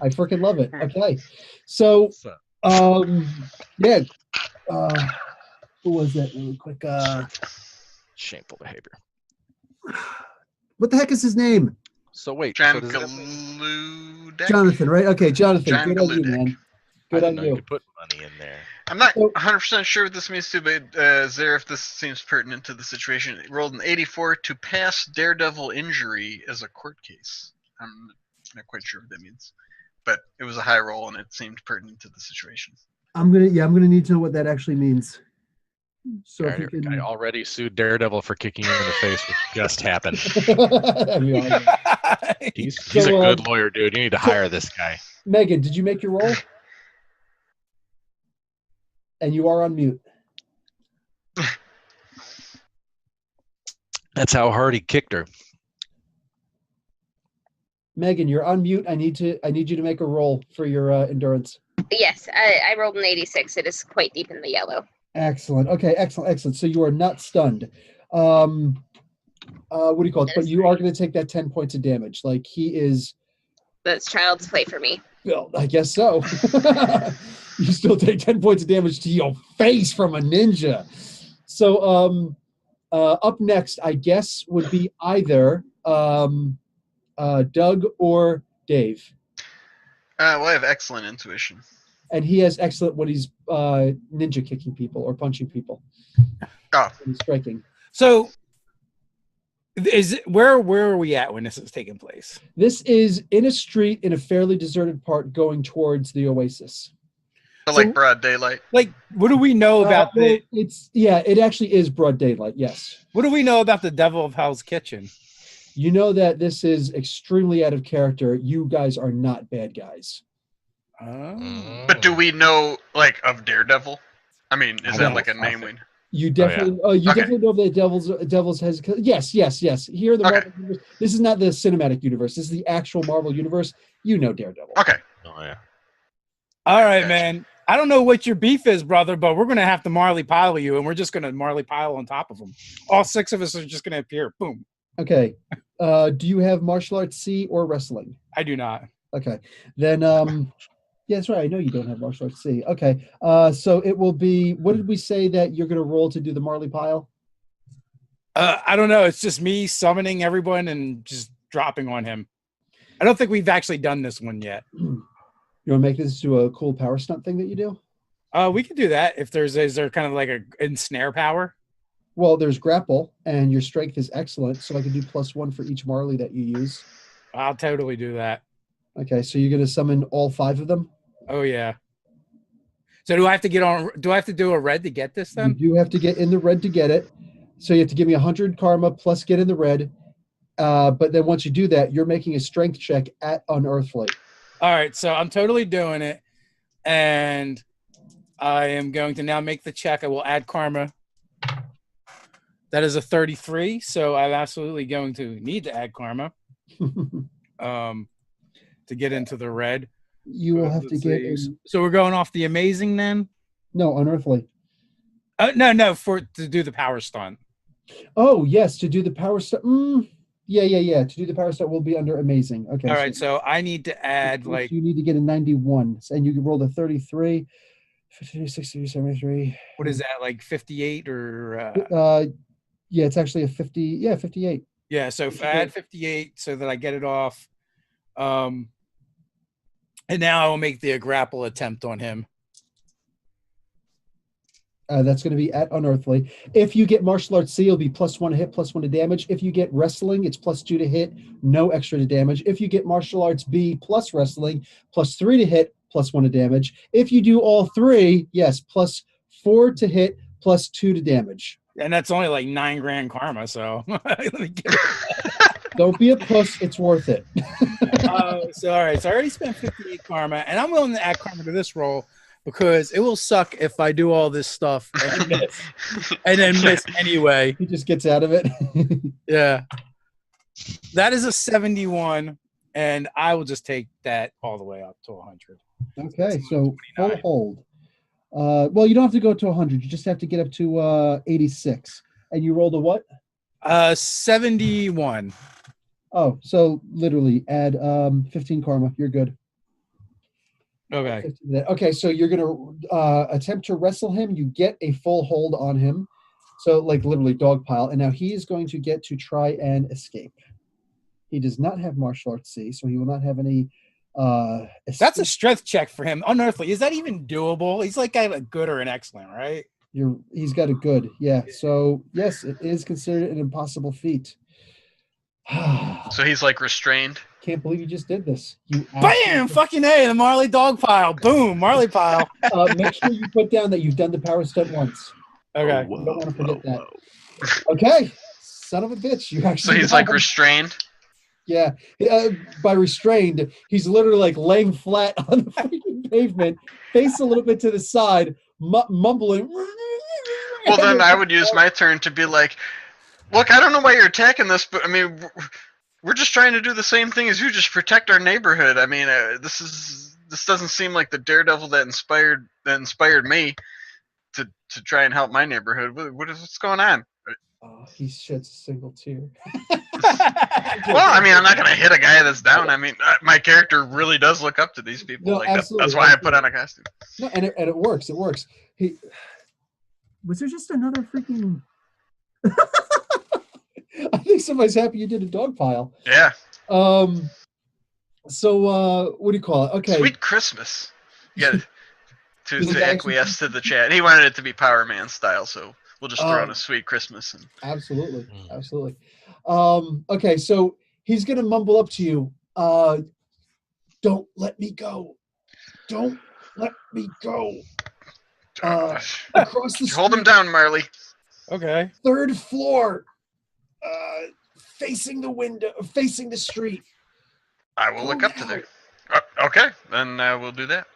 I freaking love it. Okay, so yeah. Who was that? Really quick. Shameful behavior. What the heck is his name? So wait, Jonathan, right? Okay, Jonathan. Good on you, man. Good on you. You could put money in there. I'm not 100% sure what this means too, but Zara, if this seems pertinent to the situation, it rolled an 84 to pass Daredevil injury as a court case. I'm not quite sure what that means, but it was a high roll and it seemed pertinent to the situation. I'm gonna need to know what that actually means. So I already sued Daredevil for kicking you in the face, which just happened. He's a good lawyer, dude. You need to hire this guy. Megan, did you make your roll? And you are on mute. That's how hard he kicked her. Megan, you're on mute. I need you to make a roll for your endurance. Yes, I rolled an 86. It is quite deep in the yellow. Excellent. Okay, excellent. So you are not stunned. What do you call it? But you are going to take that 10 points of damage. Like he is. That's child's play for me. Well, I guess so. You still take 10 points of damage to your face from a ninja. So up next, I guess, would be either Doug or Dave. Well, I have excellent intuition. And he has excellent when he's ninja kicking people or punching people. Oh. And striking. So where are we at when this is taking place? This is in a street in a fairly deserted part going towards the Oasis. So like broad daylight. Like, what do we know about it actually is broad daylight, yes. What do we know about the Devil of Hell's Kitchen? You know that this is extremely out of character. You guys are not bad guys. But do we know of Daredevil? I mean, is that like a name we? You definitely, definitely know that Devils has. Yes. Here, the Marvel universe, this is not the cinematic universe. This is the actual Marvel universe. You know Daredevil. Okay. Oh yeah. All right, man. I don't know what your beef is, brother, but we're gonna have to Marley Pile you, and we're just gonna Marley Pile on top of them. All 6 of us are just gonna appear. Boom. Okay. Do you have martial arts C or wrestling? I do not. Okay. Then yeah, that's right. I know you don't have martial arts C. Okay. So it will be, what did we say that you're going to roll to do the Marley Pile? I don't know. It's just me summoning everyone and just dropping on him. I don't think we've actually done this one yet. You want to make this to a cool power stunt thing that you do? We could do that. If is there kind of like a ensnare power? Well, there's grapple, and your strength is excellent, so I can do +1 for each Marley that you use. I'll totally do that. Okay, so you're going to summon all 5 of them? Oh, yeah. So do I have to get on? Do I have to do a red to get this then? You do have to get in the red to get it. So you have to give me 100 karma plus get in the red. But then once you do that, you're making a strength check at Unearthly. All right, so I'm totally doing it. And I am going to now make the check. I will add karma. That is a 33, so I'm absolutely going to need to add karma to get into the red. You will have to get in. So we're going off the amazing then? No, Unearthly. No, to do the power stunt. Oh, yes, to do the power stunt. Yeah. To do the power stunt will be under amazing. Okay. All right, so I need to add you need to get a 91, and you can roll the 33, 50, 60, 73. What is that, like 58 or? Yeah, it's actually a 50. Yeah, 58. Yeah, so if I add 58 so that I get it off. And now I will make the grapple attempt on him. That's going to be at Unearthly. If you get martial arts C, it'll be +1 to hit, +1 to damage. If you get wrestling, it's +2 to hit, no extra to damage. If you get martial arts B plus wrestling, +3 to hit, +1 to damage. If you do all 3, yes, +4 to hit, +2 to damage. And that's only like 9 grand karma, so let me get it. Don't be a puss. It's worth it. So all right, so I already spent 58 karma, and I'm willing to add karma to this roll because it will suck if I do all this stuff and then miss anyway. He just gets out of it. Yeah. That is a 71, and I will just take that all the way up to 100. Okay, so full hold. Well, you don't have to go to 100. You just have to get up to 86. And you rolled a what? 71. Oh, so literally add 15 karma. You're good. Okay. Okay, so you're going to attempt to wrestle him. You get a full hold on him. So, like, literally dog pile. And now he is going to get to try and escape. He does not have martial arts C, so he will not have any That's a strength check for him. Unearthly. Is that even doable? He's like got a good or an excellent, right? He's got a good, yeah. So, yes, it is considered an impossible feat. So he's like restrained. Can't believe you just did this. You Bam! Fucking A, the Marley dog pile. Boom, Marley pile. Make sure you put down that you've done the power stunt once. Okay. You don't want to forget that. Okay. Son of a bitch. You actually. So he's like restrained? Yeah. By restrained, he's literally like laying flat on the freaking pavement, face a little bit to the side, mumbling. Well, then I would use my turn to be like, look, I don't know why you're attacking this, but I mean, we're just trying to do the same thing as you, just protect our neighborhood. I mean, this doesn't seem like the daredevil that inspired me to try and help my neighborhood. What's going on? Oh, he sheds a single tear. Well, I mean, I'm not gonna hit a guy that's down. I mean, my character really does look up to these people. No, like absolutely, that's why I put on a costume. No, and it works. It works. Was there just another freaking? I think somebody's happy you did a dog pile. Yeah. So what do you call it? Okay. Sweet Christmas. Yeah. to acquiesce to the chat. He wanted it to be Power Man style, so we'll just throw in a Sweet Christmas. Absolutely. Okay, so he's gonna mumble up to you. Don't let me go. Don't let me go. Across the street, hold him down, Marley. Okay. 3rd floor. Facing the window, facing the street. I will look up to there. Okay, then we'll do that.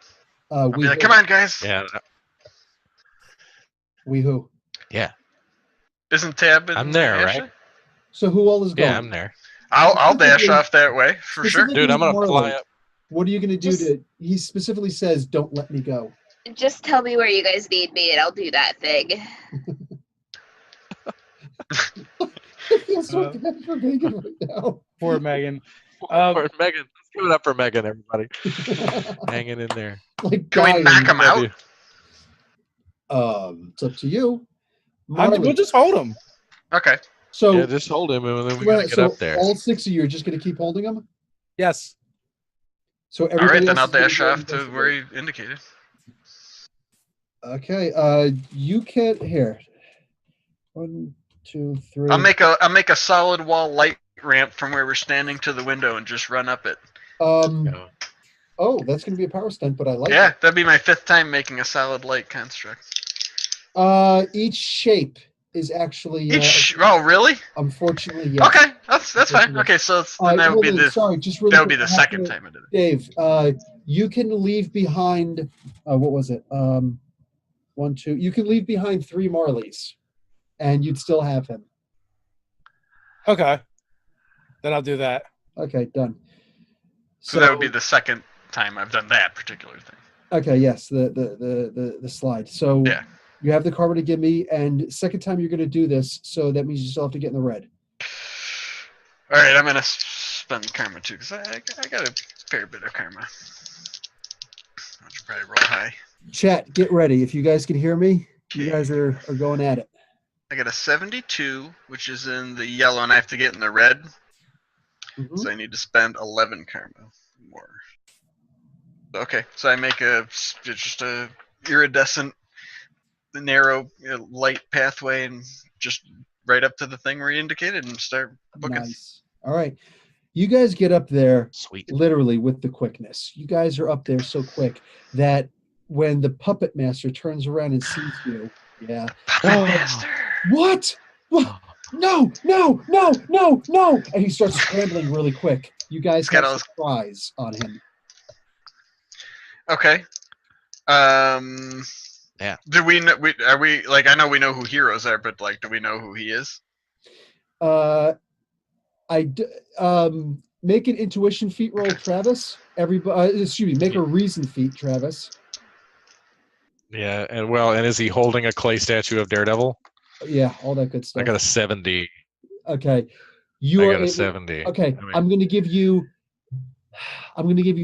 I'll be like, come on, guys. Yeah. We who? Yeah. Isn't Tab? I'm there, Ashley? right? So who all is going? Yeah, I'm there. I'll dash off that way for sure, dude. I'm gonna fly up. What are you gonna do to? He specifically says, "Don't let me go." Just tell me where you guys need me, and I'll do that thing. I feel so bad for Megan right now. Poor Megan. For Megan. Let's give it up for Megan, everybody. Hanging in there. Like, can we knock him out? It's up to you. We'll just hold him. Okay. So yeah, just hold him, and then we gotta get up there. All 6 of you are just gonna keep holding him. Yes. So all right, then I'll dash off to where he indicated. Okay. You can here. 1, 2, 3. I'll make a solid wall light ramp from where we're standing to the window and just run up it. Oh, that's gonna be a power stunt, but I like it. Yeah, that'd be my 5th time making a solid light construct. Each shape is actually oh, really? Unfortunately, yes. Okay, that's fine. Okay, so then that would be the that would be the second time I did it. Dave, you can leave behind what was it? 1, 2. You can leave behind 3 Marleys, and you'd still have him. Okay. Then I'll do that. Okay, done. So that would be the second time I've done that particular thing. Okay, yes, the slide. So yeah. You have the karma to give me, and second time you're going to do this, so that means you still have to get in the red. All right, I'm going to spend karma too, because I got a fair bit of karma. I should probably roll high. Chat, get ready. If you guys can hear me, you guys are going at it. I got a 72, which is in the yellow, and I have to get in the red. Mm-hmm. So I need to spend 11 karma more. Okay, so I make just a iridescent, narrow, light pathway, and just right up to the thing where you indicated, and start booking. Nice. All right, you guys get up there. Sweet. Literally with the quickness. You guys are up there so quick that when the puppet master turns around and sees you, yeah. Puppet master. What? no, no, no, no, no. And he starts scrambling really quick. You guys have surprise on him. Okay. Yeah. Do we know? Are we like? I know we know who heroes are, but like, do we know who he is? Make an intuition feat roll, Travis. Everybody, excuse me. Make a reason feat, Travis. Yeah, and is he holding a clay statue of Daredevil? Yeah, all that good stuff. I got a 70. Okay, I got a 70. Okay, I mean, I'm going to give you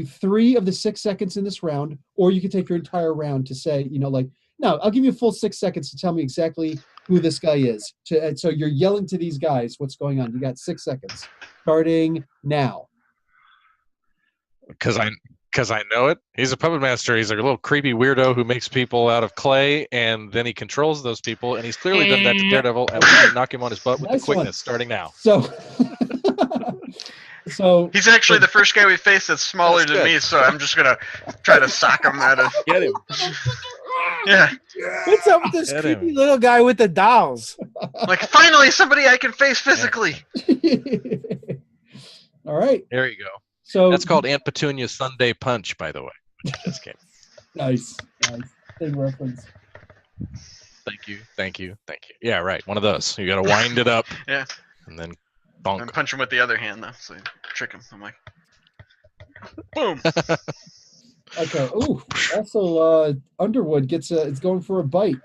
3 of the 6 seconds in this round, or you can take your entire round to say, no, I'll give you a full 6 seconds to tell me exactly who this guy is. So you're yelling to these guys what's going on. You got 6 seconds, starting now. Because I know it. He's a puppet master. He's a little creepy weirdo who makes people out of clay, and then he controls those people. And he's clearly done that to Daredevil, and we can knock him on his butt with the quickness. Starting now. So he's actually the first guy we faced that's smaller than me. So I'm just gonna try to sock him out of. Get him. Yeah. What's up with this creepy little guy with the dolls? Like, finally, somebody I can face physically. All right. There you go. So that's called Aunt Petunia's Sunday Punch, by the way. Which just came. Nice. Big reference. Thank you. Yeah, right. One of those. You got to wind it up. Yeah. And then bonk. And punch him with the other hand, though. So trick him. I'm like, boom. Okay. Ooh. Also, Underwood it's going for a bite.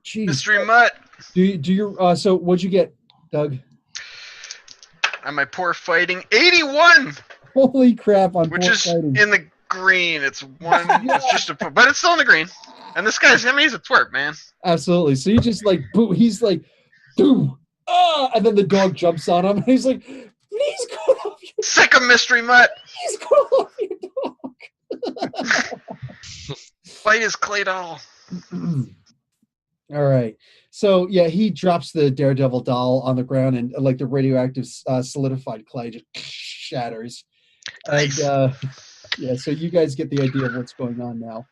Jeez. Mystery Mutt. Do your so what'd you get, Doug? On my poor fighting, 81. Holy crap! On which is fighting. In the green. It's one. It's just but it's still in the green. And this guy's he's a twerp, man. Absolutely. So you just like boo. He's like, boo. And then the dog jumps on him, and he's like, "Please go off your sick of Mystery Mutt. Please go off your dog." Fight his clay doll. All right. So yeah, he drops the Daredevil doll on the ground, and like the radioactive solidified clay just shatters. Nice. And yeah, so you guys get the idea of what's going on now.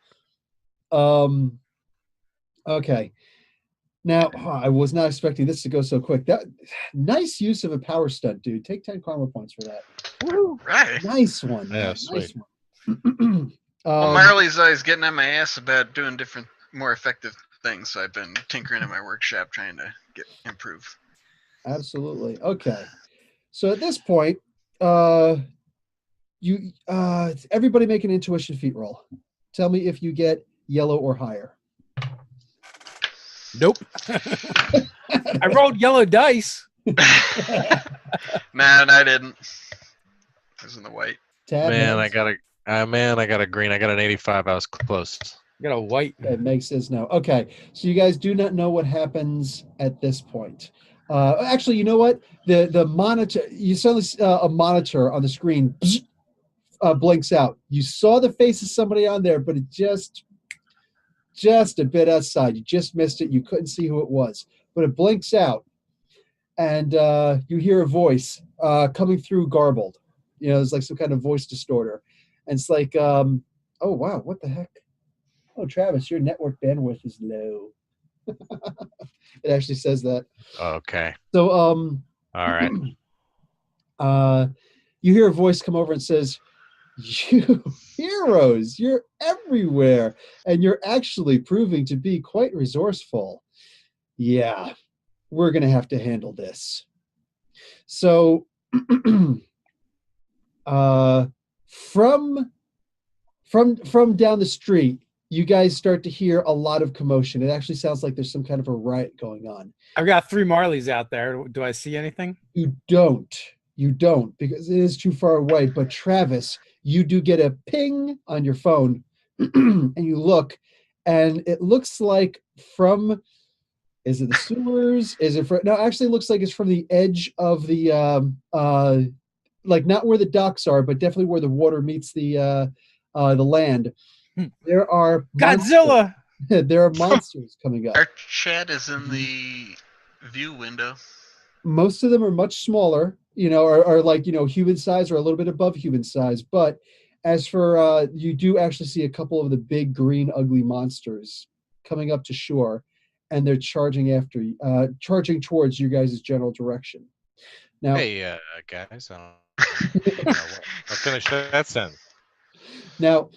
Okay. Now, I was not expecting this to go so quick. That nice use of a power stunt, dude. Take 10 karma points for that. Woo, right. Nice one. Yeah, nice sweet. One. Well, Marley's always getting on my ass about doing different, more effective things. So I've been tinkering in my workshop trying to improve. Absolutely. Okay. So at this point, everybody make an intuition feat roll. Tell me if you get yellow or higher. Nope. I rolled yellow dice. Man, I didn't. I was in the white. I got a green. I got an 85. I was close. I got a white. It makes sense now. Okay, so you guys do not know what happens at this point. Actually, you know what? The monitor. You suddenly a monitor on the screen blinks out. You saw the face of somebody on there, but it just a bit outside. You just missed it. You couldn't see who it was, but it blinks out, and you hear a voice coming through garbled. It's like some kind of voice distorter, and it's like, oh wow, what the heck? Oh, Travis, your network bandwidth is low. It actually says that. Okay. So all right. You hear a voice come over and says, "You heroes, you're everywhere, and you're actually proving to be quite resourceful. Yeah, we're gonna have to handle this." So, from down the street, you guys start to hear a lot of commotion. It actually sounds like there's some kind of a riot going on. I've got 3 Marleys out there. Do I see anything? You don't, because it is too far away. But Travis, you do get a ping on your phone, and you look, and it looks like from, is it the sewers? Is it from, no, actually it looks like it's from the edge of the, like not where the docks are, but definitely where the water meets the land. There are Godzilla. There are monsters coming up. Our chat is in the view window. Most of them are much smaller, are like, human size or a little bit above human size. But as for, you do actually see a couple of the big green ugly monsters coming up to shore. and they're charging towards you guys' general direction. Now, Hey, guys, I'll finish that sentence. Now,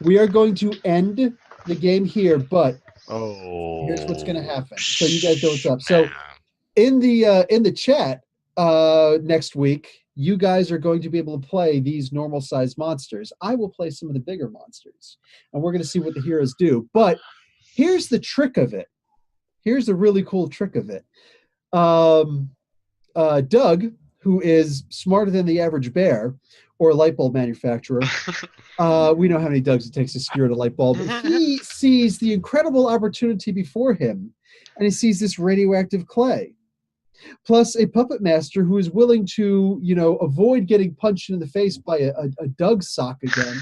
we are going to end the game here, but Oh, here's what's going to happen. So you guys know what's up. So in the chat next week, you guys are going to be able to play these normal sized monsters. I will play some of the bigger monsters, and we're going to see what the heroes do. But here's the trick of it. Here's the really cool trick of it. Doug, who is smarter than the average bear or light bulb manufacturer, we know how many Dougs it takes to secure a light bulb. He sees the incredible opportunity before him, and he sees this radioactive clay. Plus a puppet master who is willing to, avoid getting punched in the face by a Doug sock again.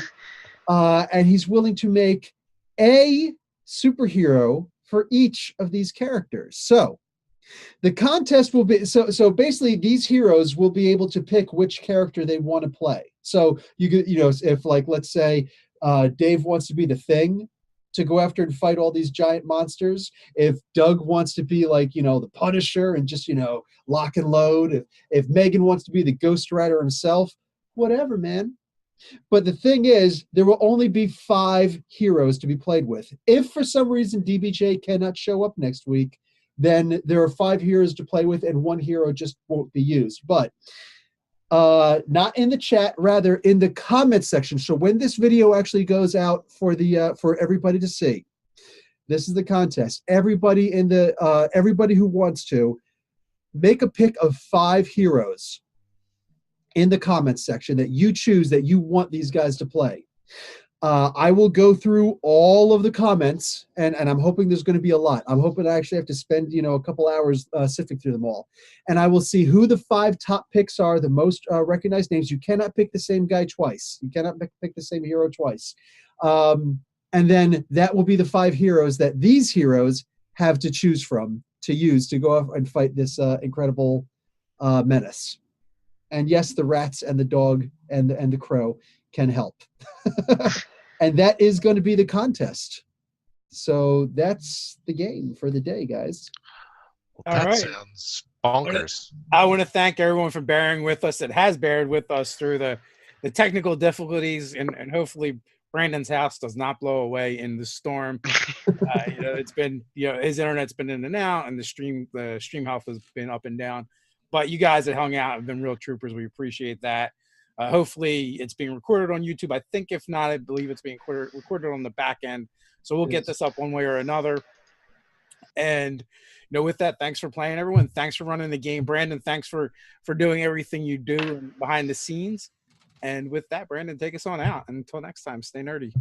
And he's willing to make a superhero for each of these characters. So the contest will be so basically these heroes will be able to pick which character they want to play. So you could, if like, let's say Dave wants to be the Thing to go after and fight all these giant monsters. If Doug wants to be like, the Punisher and just, lock and load. If Megan wants to be the Ghost Rider himself, whatever, man. But the thing is, there will only be 5 heroes to be played with. If for some reason DBJ cannot show up next week, then there are 5 heroes to play with and 1 hero just won't be used. But not in the chat, rather in the comment section. So when this video actually goes out for everybody to see, this is the contest. Everybody who wants to make a pick of 5 heroes in the comments section that you choose that you want these guys to play. I will go through all of the comments, and I'm hoping there's going to be a lot. I'm hoping I actually have to spend, a couple hours sifting through them all. And I will see who the 5 top picks are, the most recognized names. You cannot pick the same guy twice. You cannot pick the same hero twice. And then that will be the 5 heroes that these heroes have to choose from to use to go off and fight this incredible menace. And yes, the rats and the dog and the crow can help. And that is going to be the contest. So that's the game for the day, guys. Well, that sounds bonkers. I want to thank everyone for bearing with us. It has bared with us through the technical difficulties, and hopefully Brandon's house does not blow away in the storm. It's been, his internet's been in and out, and the stream health has been up and down. But you guys that hung out have been real troopers. We appreciate that. Hopefully it's being recorded on YouTube. I think if not, I believe it's being recorded on the back end. So we'll get this up one way or another. And with that, thanks for playing, everyone. Thanks for running the game. Brandon, thanks for doing everything you do behind the scenes. And with that, Brandon, take us on out. Until next time, stay nerdy.